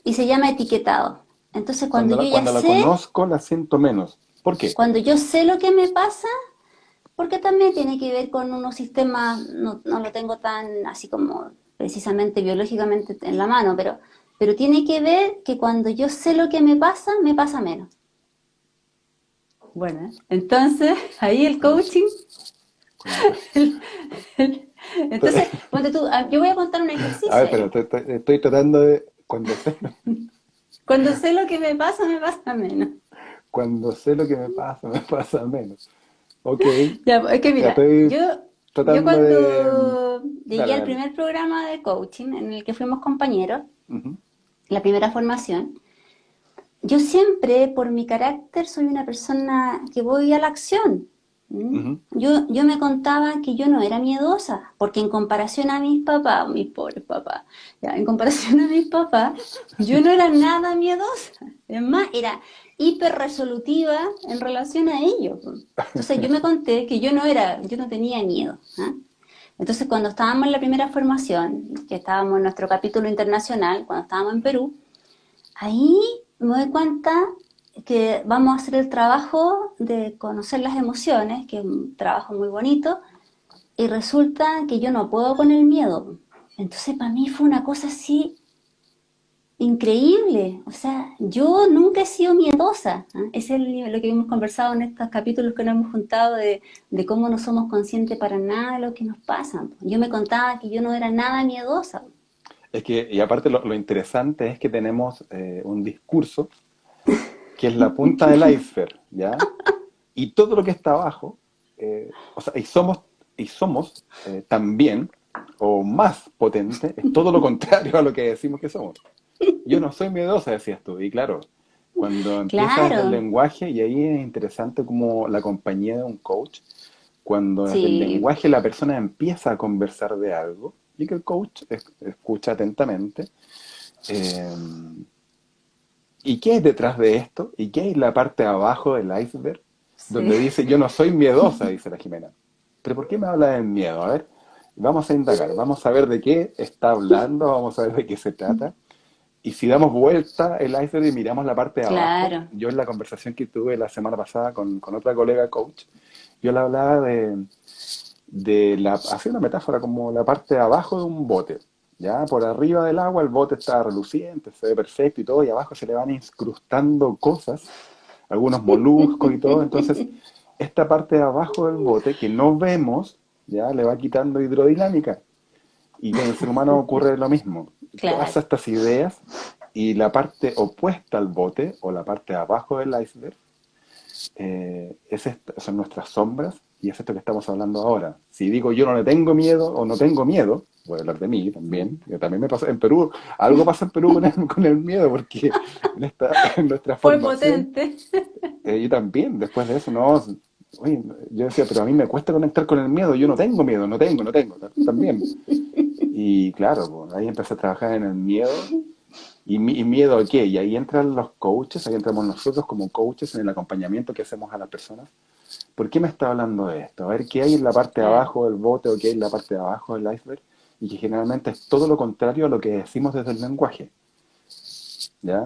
y se llama etiquetado. Entonces, cuando la conozco, la siento menos. ¿Por qué? cuando yo sé lo que me pasa, porque también tiene que ver con unos sistemas, no lo tengo tan así como precisamente biológicamente en la mano, pero tiene que ver que cuando yo sé lo que me pasa menos. Bueno, entonces ahí el Cuando, coaching, cuando te- entonces, ponte tú, yo voy a contar un A ejercicio ver, pero ahí. estoy tratando de, cuando sé, Cuando sé lo que me pasa menos. cuando sé lo que me pasa menos. Ok, Ya, es que ya mira, estoy yo tratando de... cuando llegué Dale, al dale. primer programa de coaching en el que fuimos compañeros, Ujú, la primera formación, yo siempre, por mi carácter, soy una persona que voy a la acción. ¿Mm? ujú. Yo me contaba que yo no era miedosa, porque en comparación a mis papás, mis pobres papás, ya, en comparación a mis papás, yo no era nada miedosa. Es más, era hiper resolutiva en relación a ellos. Entonces yo me conté que yo no tenía miedo. ¿Ah? Entonces cuando estábamos en la primera formación, que estábamos en nuestro capítulo internacional, cuando estábamos en Perú, ahí me doy cuenta que vamos a hacer el trabajo de conocer las emociones, que es un trabajo muy bonito, y resulta que yo no puedo con el miedo. Entonces para mí fue una cosa así increíble. O sea, yo nunca he sido miedosa. ¿Eh? Ese es lo que hemos conversado en estos capítulos que nos hemos juntado de cómo no somos conscientes para nada de lo que nos pasa. Yo me contaba que yo no era nada miedosa. Es que, y aparte lo interesante es que tenemos un discurso que es la punta del iceberg, ¿ya? Y todo lo que está abajo, o sea, y somos también, o más potente, es todo lo contrario a lo que decimos que somos. Yo no soy miedosa, decías tú, y claro, cuando empieza desde el Claro, lenguaje, y ahí es interesante como la compañía de un coach, cuando desde el sí, lenguaje la persona empieza a conversar de algo, y que el coach escucha atentamente, eh, ¿y qué hay detrás de esto? ¿Y qué hay en la parte de abajo del iceberg? sí. Donde dice, yo no soy miedosa, dice la Jimena. ¿Pero por qué me habla de miedo? A ver, vamos a indagar, vamos a ver de qué está hablando, vamos a ver de qué se trata. Y si damos vuelta el iceberg y miramos la parte de abajo, Claro. yo en la conversación que tuve la semana pasada con otra colega coach, yo le hablaba hacía una metáfora como la parte de abajo de un bote. Ya por arriba del agua el bote está reluciente, se ve perfecto y todo, y abajo se le van incrustando cosas, algunos moluscos y todo. Entonces, esta parte de abajo del bote que no vemos, ya le va quitando hidrodinámica. Y con el ser humano ocurre lo mismo. Todas Claro, estas ideas y la parte opuesta al bote o la parte de abajo del iceberg son nuestras sombras y es esto que estamos hablando ahora. Si digo yo no le tengo miedo o no tengo miedo, voy a hablar de mí también, que también me pasa en Perú, algo pasa en Perú con con el miedo, porque en nuestra fue formación, potente. yo también, después de eso, no, oye, yo decía, pero a mí me cuesta conectar con el miedo, yo no tengo miedo, no tengo, también. Y claro, pues, ahí empecé a trabajar en el miedo. ¿Y miedo a qué? Y ahí entran los coaches, ahí entramos nosotros como coaches en el acompañamiento que hacemos a las personas. ¿Por qué me está hablando de esto? A ver qué hay en la parte de Claro, abajo del bote o qué hay en la parte de abajo del iceberg. Y que generalmente es todo lo contrario a lo que decimos desde el lenguaje. ¿Ya?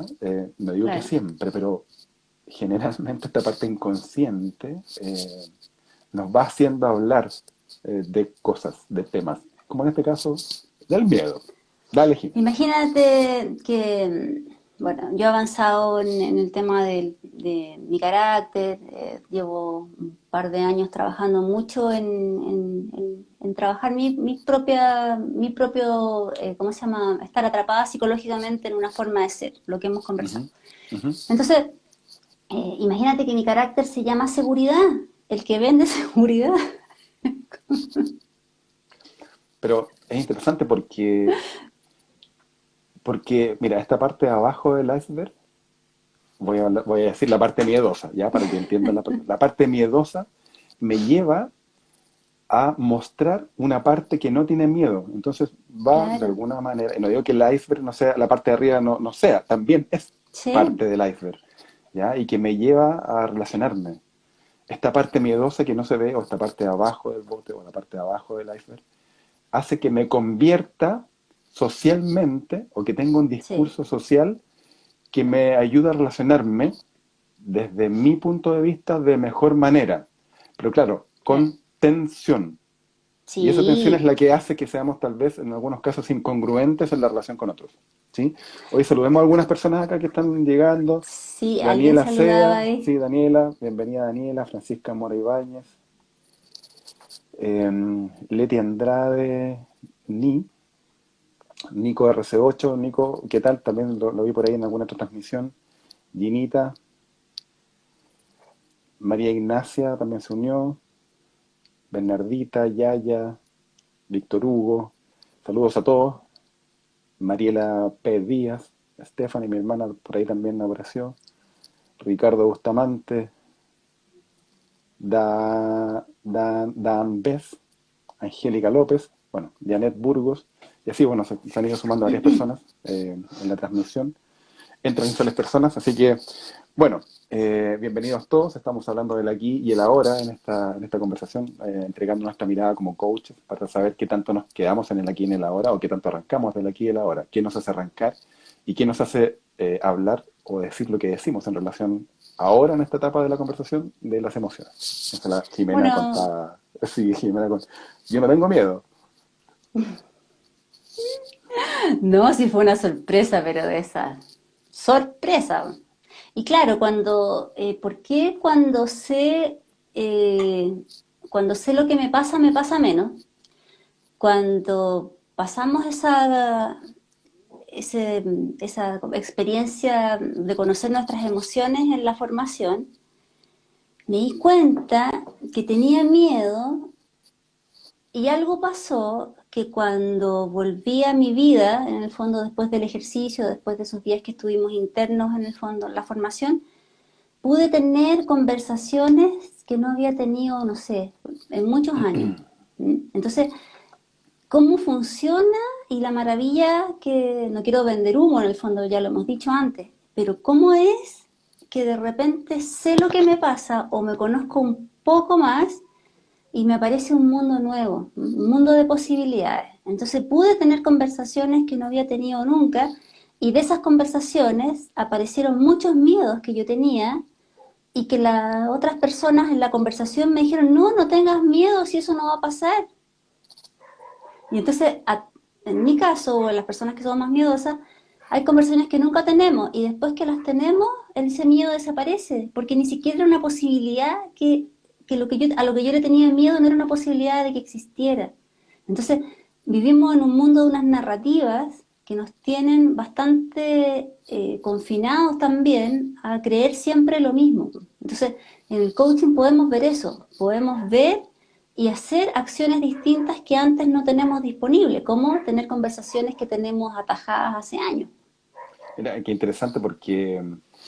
No digo que claro. siempre, pero generalmente esta parte inconsciente nos va haciendo hablar. de cosas, de temas, como en este caso, del miedo. Dale, Jimmy. Imagínate que, bueno, yo he avanzado en el tema de mi carácter, llevo un par de años trabajando mucho en trabajar mi propio, ¿cómo se llama? Estar atrapada psicológicamente en una forma de ser, lo que hemos conversado. Ujú, ujú. Entonces, imagínate que mi carácter se llama seguridad, el que vende seguridad. Pero es interesante porque, mira, esta parte de abajo del iceberg, voy a decir la parte miedosa, ¿ya? Para que entiendan la parte miedosa me lleva a mostrar una parte que no tiene miedo. Entonces va de Claro, alguna manera, y no digo que el iceberg no sea, la parte de arriba no sea, también es sí, parte del iceberg, ¿ya? Y que me lleva a relacionarme. Esta parte miedosa que no se ve, o esta parte de abajo del bote, o la parte de abajo del iceberg, hace que me convierta socialmente, o que tenga un sí, discurso social que me ayuda a relacionarme desde mi punto de vista de mejor manera. Pero claro, claro. con tensión. Y esa tensión es Sí, la que hace que seamos tal vez en algunos casos incongruentes en la relación con otros. ¿Sí? Hoy saludemos a algunas personas acá que están llegando. sí, alguien Daniela saludaba Seda, ahí. sí, Daniela, bienvenida Daniela, Francisca Mora Ibáñez, Leti Andrade, Nico RC8, Nico, ¿qué tal? También lo vi por ahí en alguna otra transmisión. Ginita, María Ignacia también se unió, Bernardita, Yaya, Víctor Hugo, saludos a todos. Mariela P. Díaz, Stephanie, mi hermana, por ahí también apareció. Ricardo Bustamante, Dan Bess, Angélica López, bueno, Janet Burgos, y así, bueno, se han ido sumando varias personas en la transmisión. Entran soles personas, así que, bueno, bienvenidos todos. Estamos hablando del aquí y el ahora en esta conversación, entregando nuestra mirada como coaches para saber qué tanto nos quedamos en el aquí y en el ahora o qué tanto arrancamos del aquí y el ahora, qué nos hace arrancar y qué nos hace hablar o decir lo que decimos en relación ahora en esta etapa de la conversación de las emociones. Esa la Jimena Bueno, contaba, sí, Jimena contaba. Yo no tengo miedo. no, sí fue una sorpresa, pero de esa sorpresa. Y claro, ¿por qué cuando sé lo que me pasa menos? Cuando pasamos esa experiencia de conocer nuestras emociones en la formación, me di cuenta que tenía miedo y algo pasó que cuando volví a mi vida, en el fondo después del ejercicio, después de esos días que estuvimos internos en el fondo en la formación, pude tener conversaciones que no había tenido, no sé, en muchos años. Entonces, ¿cómo funciona? Y la maravilla que, no quiero vender humo en el fondo, ya lo hemos dicho antes, pero ¿cómo es que de repente sé lo que me pasa o me conozco un poco más y me aparece un mundo nuevo, un mundo de posibilidades? Entonces pude tener conversaciones que no había tenido nunca y de esas conversaciones aparecieron muchos miedos que yo tenía y que las otras personas en la conversación me dijeron, no, no tengas miedo si eso no va a pasar. Y entonces, en mi caso, o en las personas que son más miedosas, hay conversaciones que nunca tenemos y después que las tenemos, ese miedo desaparece, porque ni siquiera era una posibilidad a lo que yo le tenía miedo no era una posibilidad de que existiera. Entonces, vivimos en un mundo de unas narrativas que nos tienen bastante confinados también a creer siempre lo mismo. Entonces, en el coaching podemos ver eso, podemos ver y hacer acciones distintas que antes no tenemos disponibles, como tener conversaciones que tenemos atajadas hace años. Mira, qué interesante porque,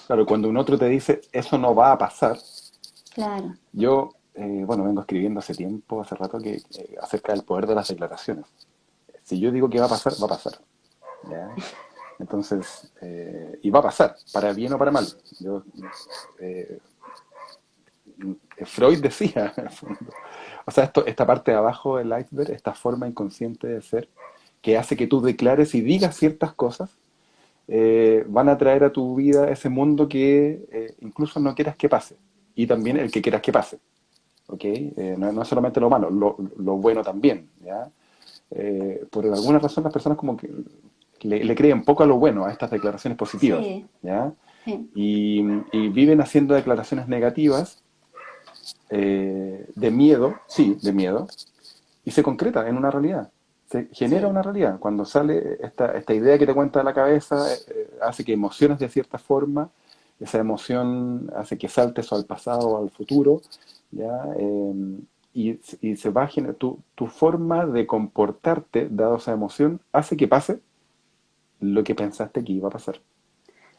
claro, cuando un otro te dice, eso no va a pasar, Claro, yo, bueno, vengo escribiendo hace tiempo, hace rato, acerca del poder de las declaraciones. Si yo digo que va a pasar, va a pasar. ¿Ya? Entonces, y va a pasar, para bien o para mal. Eh, Freud decía, en el fondo. O sea, esta parte de abajo del iceberg, esta forma inconsciente de ser, que hace que tú declares y digas ciertas cosas, van a traer a tu vida ese mundo que incluso no quieras que pase, y también el que quieras que pase. ¿ok? No es solamente lo malo, lo bueno también, ¿ya? Por alguna razón las personas como que le creen poco a lo bueno, a estas declaraciones positivas, Sí, ¿ya? sí, Y viven haciendo declaraciones negativas de miedo, sí, de miedo, y se concreta en una realidad, se genera sí. una realidad. Cuando sale esta idea que te cuenta de la cabeza, hace que emociones de cierta forma, esa emoción hace que saltes o al pasado o al futuro, ¿ya? Y se va a generar, tu forma de comportarte, dado esa emoción, hace que pase lo que pensaste que iba a pasar, ¿ya?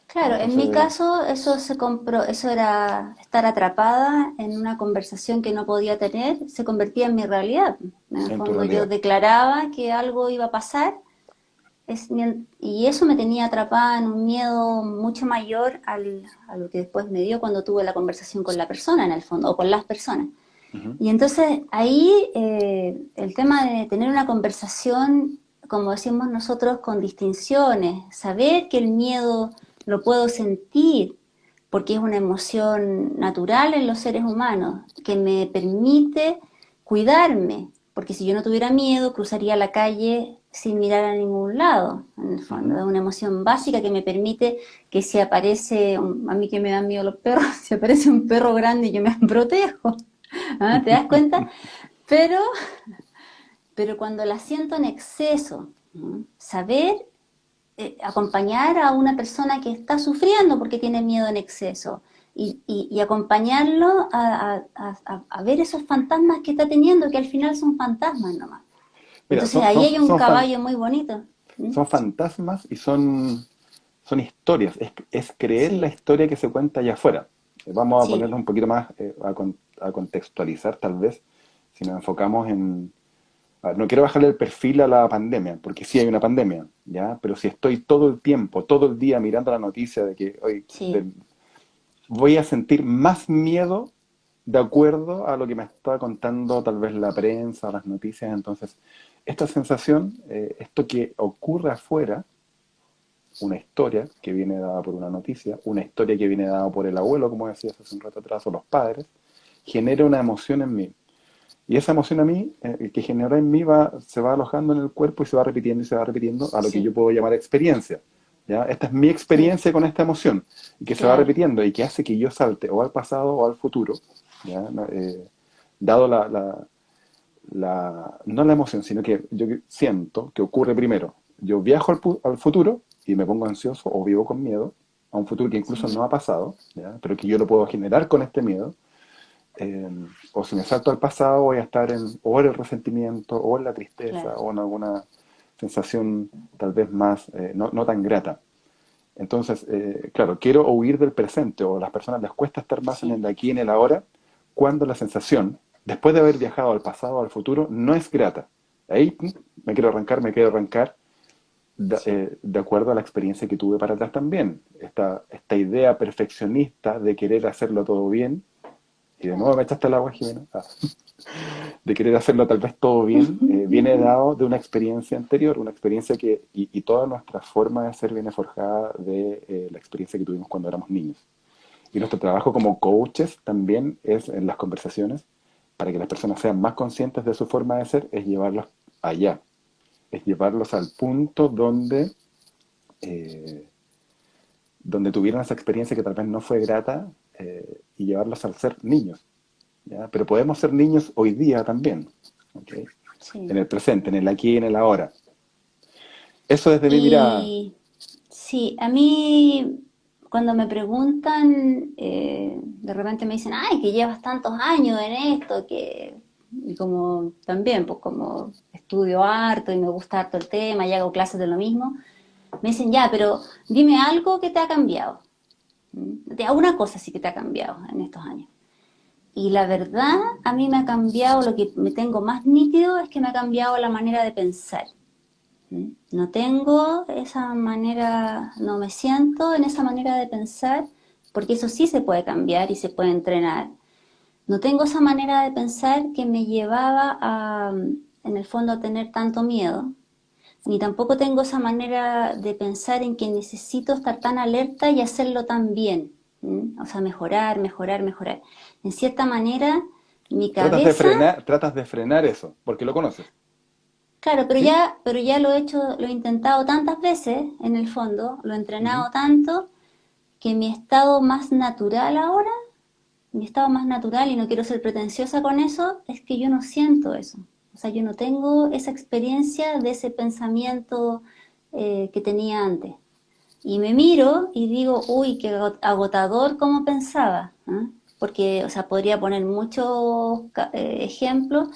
Claro, en mi Entonces, caso eso se compró, eso era estar atrapada en una conversación que no podía tener, se convertía en mi realidad. En el en tu fondo yo realidad. declaraba que algo iba a pasar y eso me tenía atrapada en un miedo mucho mayor a lo que después me dio cuando tuve la conversación con la persona en el fondo, o con las personas. Ujú. Y entonces ahí el tema de tener una conversación, como decimos nosotros, con distinciones, saber que el miedo lo puedo sentir, porque es una emoción natural en los seres humanos, que me permite cuidarme, porque si yo no tuviera miedo, cruzaría la calle sin mirar a ningún lado, en el fondo. Ujú. Es una emoción básica que me permite que si aparece, a mí que me dan miedo los perros, si aparece un perro grande yo me protejo. ¿Ah? ¿Te das cuenta? Pero, pero cuando la siento en exceso, ¿no? Saber acompañar a una persona que está sufriendo porque tiene miedo en exceso y acompañarlo a ver esos fantasmas que está teniendo, que al final son fantasmas nomás. Mira, Entonces ahí hay un caballo muy bonito. ¿Mm? son fantasmas y son historias, es creer la Sí, historia que se cuenta allá afuera. Vamos a sí, ponerlo un poquito más, a contextualizar tal vez, si nos enfocamos en... no quiero bajarle el perfil a la pandemia, porque sí hay una pandemia, ¿ya? Pero si estoy todo el tiempo, todo el día mirando la noticia de que hoy sí, voy a sentir más miedo de acuerdo a lo que me está contando tal vez la prensa, las noticias. Entonces, esta sensación, esto que ocurre afuera, una historia que viene dada por una noticia, una historia que viene dada por el abuelo, como decías hace un rato atrás, o los padres, genera una emoción en mí. Y esa emoción a mí, que genera en mí, se va alojando en el cuerpo y se va repitiendo y se va repitiendo a lo que yo sí, puedo llamar experiencia. ¿Ya? Esta es mi sí, experiencia con esta emoción y que se va claro, repitiendo y que hace que yo salte o al pasado o al futuro, ¿ya? Dado no la emoción, sino que yo siento que ocurre primero. Yo viajo al futuro y me pongo ansioso o vivo con miedo a un futuro que incluso sí, no ha pasado, ¿ya? Pero que yo lo puedo generar con este miedo. eh, o si me salto al pasado voy a estar o en el resentimiento o en la tristeza claro, o en alguna sensación tal vez más no tan grata. Entonces, claro, quiero huir del presente o a las personas les cuesta estar más en sí, el aquí y en el ahora cuando la sensación, después de haber viajado al pasado o al futuro, no es grata. Ahí me quiero arrancar sí, de acuerdo a la experiencia que tuve para atrás también. Esta idea perfeccionista de querer hacerlo todo bien, y de nuevo claro. me echaste el agua, Jimena, de querer hacerlo tal vez todo bien, viene dado de una experiencia anterior, una experiencia y toda nuestra forma de ser viene forjada de la experiencia que tuvimos cuando éramos niños. Y nuestro trabajo como coaches también es en las conversaciones, para que las personas sean más conscientes de su forma de ser, es llevarlos allá, es llevarlos al punto eh, donde tuvieron esa experiencia que tal vez no fue grata y llevarlos al ser niños, ¿ya? Pero podemos ser niños hoy día también, ¿ok? En Sí. el presente, en el aquí y en el ahora. Eso desde mi mirada. Y sí, a mí cuando me preguntan, de repente me dicen, ay, que llevas tantos años en esto, y como también, pues como estudio harto y me gusta harto el tema y hago clases de lo mismo, me dicen, ya, pero dime algo que te ha cambiado. De alguna cosa sí que te ha cambiado en estos años. Y la verdad, a mí me ha cambiado, lo que me tengo más nítido es que me ha cambiado la manera de pensar. No tengo esa manera, no me siento en esa manera de pensar, porque eso sí se puede cambiar y se puede entrenar. No tengo esa manera de pensar que me llevaba en el fondo, a tener tanto miedo, ni tampoco tengo esa manera de pensar en que necesito estar tan alerta y hacerlo tan bien. O sea, mejorar, mejorar, mejorar. En cierta manera, mi cabeza, Tratas de frenar eso, porque lo conoces, claro, ¿sí? pero ya lo he hecho, lo he intentado tantas veces, en el fondo, lo he Ujú. entrenado tanto, que mi estado más natural ahora, mi estado más natural, y no quiero ser pretenciosa con eso, es que yo no siento eso. O sea, yo no tengo esa experiencia de ese pensamiento que tenía antes. Y me miro y digo, uy, qué agotador como pensaba, ¿eh? Porque, o sea, podría poner muchos ejemplos,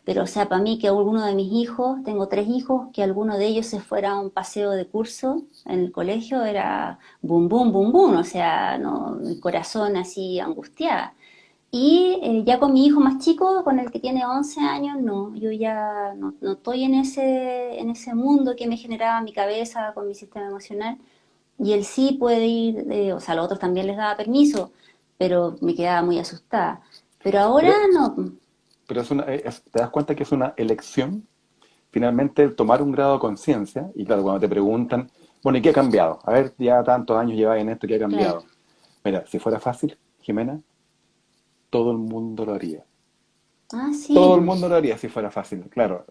pero, o sea, para mí que alguno de mis hijos, tengo tres hijos, que alguno de ellos se fuera a un paseo de curso en el colegio, era bum, bum, bum, bum, o sea, no, mi corazón así angustiada. Y ya con mi hijo más chico, con el que tiene 11 años, no, yo ya no estoy en ese mundo que me generaba mi cabeza con mi sistema emocional. Y él sí puede ir, o sea, a los otros también les daba permiso, pero me quedaba muy asustada. Pero ahora Pero, no, pero te das cuenta que es una elección, finalmente, el tomar un grado de conciencia, y claro, cuando te preguntan, bueno, ¿y qué ha cambiado? A ver, ya tantos años llevas en esto, ¿qué ha claro. cambiado? Mira, si fuera fácil, Jimena, todo el mundo lo haría. Ah, sí, Todo el pues, mundo lo haría si fuera fácil, claro.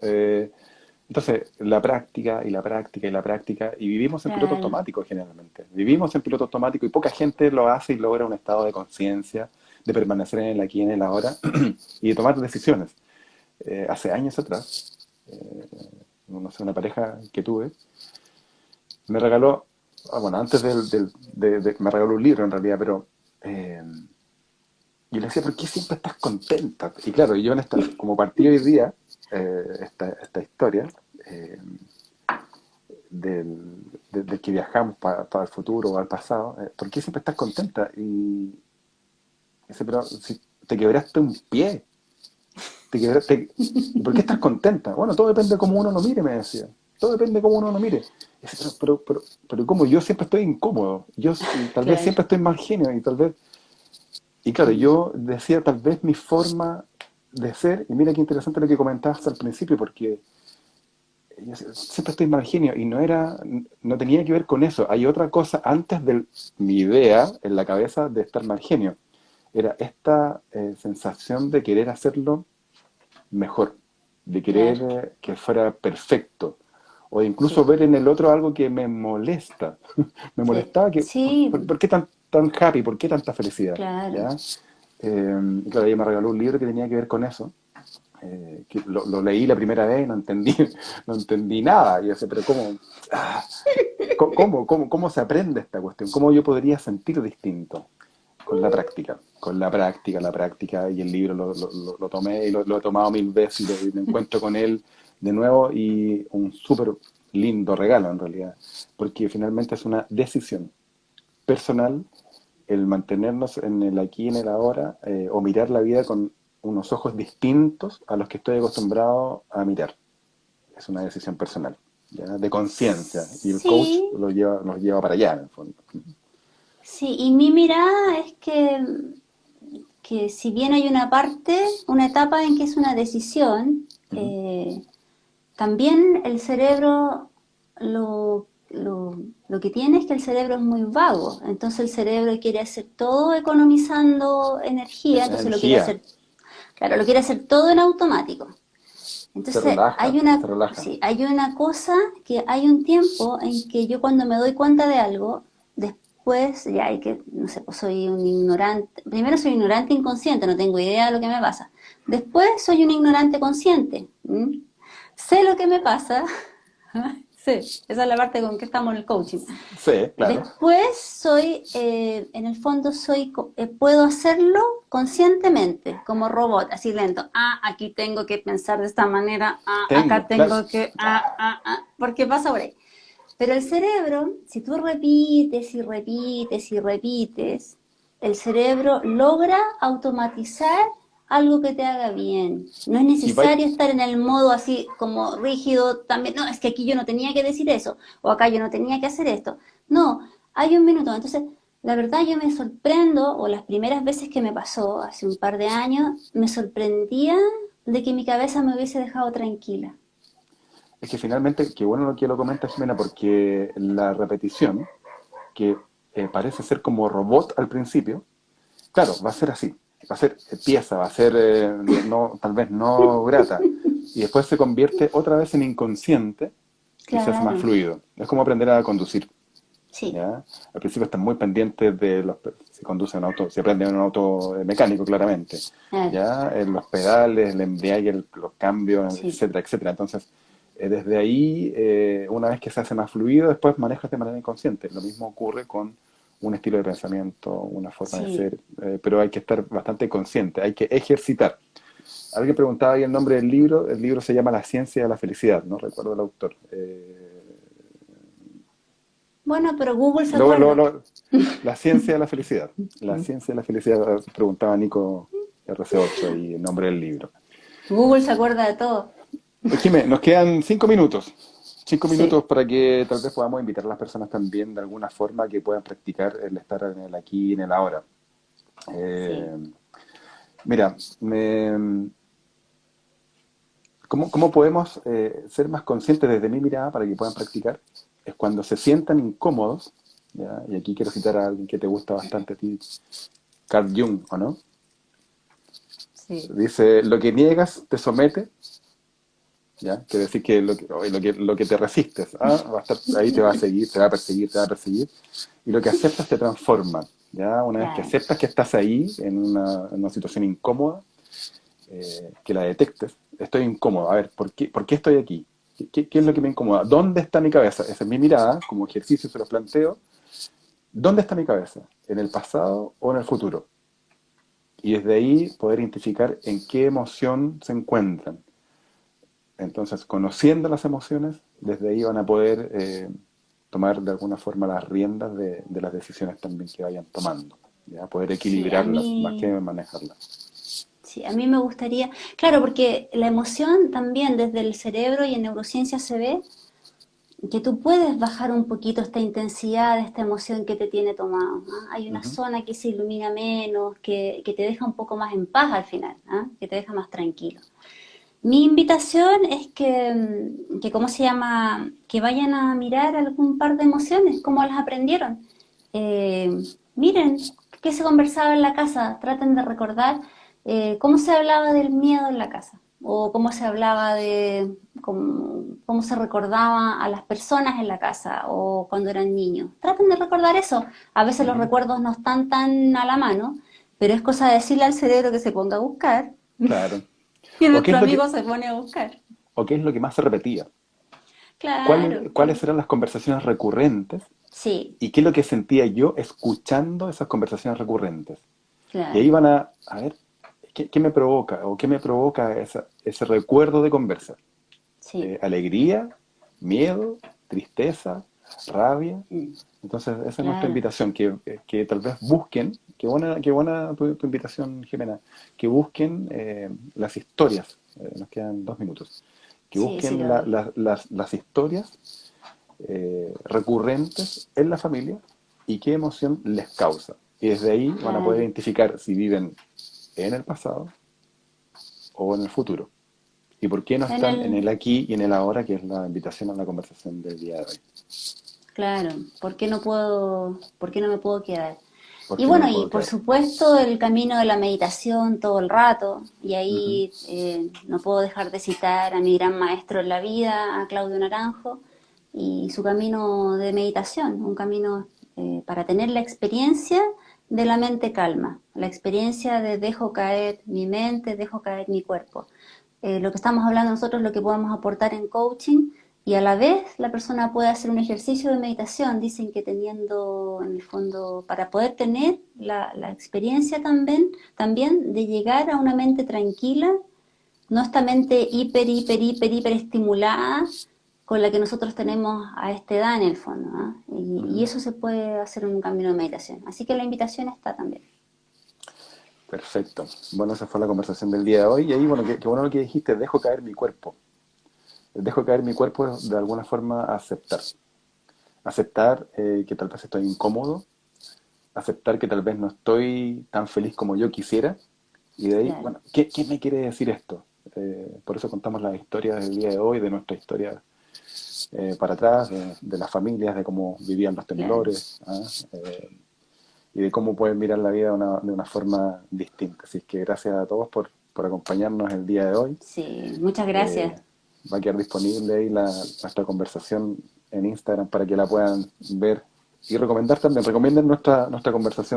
Entonces, la práctica y la práctica y la práctica, y vivimos en piloto claro. automático generalmente. Vivimos en piloto automático y poca gente lo hace y logra un estado de conciencia, de permanecer en el aquí y en el ahora y de tomar decisiones. Hace años atrás, no sé, una pareja que tuve, me regaló, bueno, antes me regaló un libro en realidad, pero eh, yo le decía, ¿por qué siempre estás contenta? Y claro, yo como partí hoy día, esta historia, eh, del que viajamos para el futuro o al pasado, ¿por qué siempre estás contenta? Y dice, pero si te quebraste un pie, ¿y por qué estás contenta? Bueno, todo depende de cómo uno lo mire, me decía. Todo depende de cómo uno lo mire. Y dice, pero ¿cómo? Yo siempre estoy incómodo. Tal vez Claro. siempre estoy mal genio y tal vez... Y claro, yo decía tal vez mi forma de ser, y mira qué interesante lo que comentabas al principio, porque yo siempre estoy mal genio y no tenía que ver con eso. Hay otra cosa antes de mi idea en la cabeza de estar mal genio. Era esta sensación de querer hacerlo mejor, de querer Claro, que fuera perfecto, o de incluso sí, ver en el otro algo que me molesta. Me sí, molestaba que, sí, por qué tan happy? ¿Por qué tanta felicidad? claro. ¿Ya? Y claro, ella me regaló un libro que tenía que ver con eso. Que lo leí la primera vez y no entendí, no entendí nada. Y yo decía, pero ah, ¿cómo se aprende esta cuestión? ¿Cómo yo podría sentir distinto? Con la práctica, la práctica, y el libro lo tomé y lo he tomado mil veces y me encuentro con él de nuevo y un súper lindo regalo en realidad, porque finalmente es una decisión personal el mantenernos en el aquí y en el ahora, o mirar la vida con unos ojos distintos a los que estoy acostumbrado a mirar. Es una decisión personal, ¿ya? De conciencia, y el coach Sí, nos lleva para allá en el fondo. sí, y mi mirada es que si bien hay una parte, una etapa en que es una decisión, Ujú. también el cerebro lo que tiene es que el cerebro es muy vago, entonces el cerebro quiere hacer todo economizando energía, entonces lo quiere Energía, hacer, claro, lo quiere hacer todo en automático. Entonces se relaja. sí, hay una cosa que hay un tiempo en que yo cuando me doy cuenta de algo, después ya hay que, no sé, pues soy un ignorante, primero soy ignorante inconsciente, no tengo idea de lo que me pasa. Después soy un ignorante consciente. ¿M? Sé lo que me pasa, sí, esa es la parte con que estamos en el coaching. Sí, claro. Después soy, en el fondo soy, puedo hacerlo conscientemente, como robot, así lento. Ah, aquí tengo que pensar de esta manera. Ah, acá Claro. tengo que, porque pasa por ahí. Pero el cerebro, si tú repites y repites y repites, el cerebro logra automatizar algo que te haga bien. No es Y vai, necesario estar en el modo así como rígido también. No, es que aquí yo no tenía que decir eso, o acá yo no tenía que hacer esto. No, hay un minuto. Entonces, la verdad yo me sorprendo, o las primeras veces que me pasó, hace un par de años, me sorprendía de que mi cabeza me hubiese dejado tranquila. es que finalmente, qué bueno lo que lo comenta Jimena, porque la repetición, que parece ser como robot al principio, claro, va a ser así. va a ser pieza, va a ser no, tal vez no grata, y después se convierte otra vez en inconsciente y se hace más Claro, fluido. Es como aprender a conducir, sí, ¿ya? Al principio están muy pendientes de si conduce un auto, si aprende en un auto mecánico, claramente, claro, ¿ya? En los pedales, el embriague, los cambios, sí, etcétera, etcétera. Entonces, desde ahí, una vez que se hace más fluido, después manejas de manera inconsciente. Lo mismo ocurre con un estilo de pensamiento, una forma de sí. ser, pero hay que estar bastante consciente, hay que ejercitar. Alguien preguntaba ahí el nombre del libro. El libro se llama La ciencia de la felicidad, no recuerdo el autor. Bueno, pero Google se Lo- lo- acuerda. lo- la ciencia de la felicidad. La ciencia de la felicidad, preguntaba Nico RC8 ahí el nombre del libro. Google se acuerda de todo. Jimé, nos quedan 5 minutos. Cinco Sí, minutos para que tal vez podamos invitar a las personas también de alguna forma que puedan practicar el estar en el aquí y en el ahora. sí. Eh, mira, ¿cómo podemos ser más conscientes desde mi mirada para que puedan practicar? Es cuando se sientan incómodos, ¿ya? Y aquí quiero citar a alguien que te gusta bastante a ti, Carl Jung, ¿o no? Sí. Dice, lo que niegas te somete, ¿ya? Quiere decir que lo que te resistes, va a estar ahí, te va a seguir, te va a perseguir, te va a perseguir, y lo que aceptas te transforma, ¿ya? Una vez que Claro. aceptas que estás ahí, en una situación incómoda, que la detectes, estoy incómodo, a ver, por qué estoy aquí? ¿Qué es lo que me incomoda? ¿Dónde está mi cabeza? Esa es mi mirada, como ejercicio se los planteo. ¿Dónde está mi cabeza? ¿En el pasado o en el futuro? Y desde ahí poder identificar en qué emoción se encuentran. Entonces, conociendo las emociones, desde ahí van a poder tomar de alguna forma las riendas de las decisiones también que vayan tomando. ¿Ya? Poder Sí, a equilibrarlas más que mí, manejarlas. sí, a mí me gustaría, claro, porque la emoción también desde el cerebro y en neurociencia se ve que tú puedes bajar un poquito esta intensidad de esta emoción que te tiene tomado. ¿Ah? Hay una Ujú. zona que se ilumina menos, que te deja un poco más en paz al final, ¿ah? Que te deja más tranquilo. Mi invitación es que, ¿cómo se llama? Que vayan a mirar algún par de emociones, cómo las aprendieron. Miren qué se conversaba en la casa, traten de recordar cómo se hablaba del miedo en la casa, o cómo se hablaba de cómo se recordaba a las personas en la casa, o cuando eran niños. Traten de recordar eso. A veces los Ujú. recuerdos no están tan a la mano, pero es cosa de decirle al cerebro que se ponga a buscar. Claro. Y ¿O qué nuestro es lo amigo que, se pone a buscar. o qué es lo que más se repetía? Claro, ¿Cuáles eran las conversaciones recurrentes? sí, ¿Y qué es lo que sentía yo escuchando esas conversaciones recurrentes? Y ahí claro, van a ver, ¿qué me provoca? ¿O qué me provoca ese recuerdo de conversa? sí. Alegría, miedo, tristeza, rabia. Mm, Entonces, esa es nuestra claro, invitación, que tal vez busquen, qué buena tu invitación, Jimena, que busquen las historias, nos quedan 2 minutos, que sí, sí busquen lo haré. las historias recurrentes en la familia y qué emoción les causa. Y desde ahí van a poder Claro. identificar si viven en el pasado o en el futuro. Y por qué no En están en el, el aquí y en el ahora, que es la invitación a la conversación del día de hoy. claro, por qué no me puedo quedar? ¿Por Y qué no bueno, me y puedo por quedar? supuesto el camino de la meditación todo el rato, y Ujú. ahí no puedo dejar de citar a mi gran maestro en la vida, a Claudio Naranjo, y su camino de meditación, un camino para tener la experiencia de la mente calma, la experiencia de dejo caer mi mente, dejo caer mi cuerpo. Lo que estamos hablando nosotros, lo que podemos aportar en coaching, y a la vez la persona puede hacer un ejercicio de meditación. Dicen que teniendo, en el fondo, para poder tener la experiencia también de llegar a una mente tranquila, no esta mente hiper estimulada con la que nosotros tenemos a esta edad en el fondo. ¿Ah? Y Ujú. eso se puede hacer en un camino de meditación. Así que la invitación está también. Perfecto. Bueno, esa fue la conversación del día de hoy. Y ahí, bueno, qué bueno lo que dijiste, dejo caer mi cuerpo. Dejo caer mi cuerpo es de alguna forma aceptar. Aceptar que tal vez estoy incómodo, aceptar que tal vez no estoy tan feliz como yo quisiera. Y de ahí, Claro. bueno, ¿qué me quiere decir esto? Por eso contamos la historia del día de hoy, de nuestra historia para atrás, de las familias, de cómo vivían los Claro. temblores. ¿Ah? y de cómo pueden mirar la vida de una forma distinta. Así es que gracias a todos por acompañarnos el día de hoy. Sí, muchas Eh, gracias. Va a quedar disponible ahí nuestra conversación en Instagram para que la puedan ver y recomendar también. Recomienden nuestra conversación.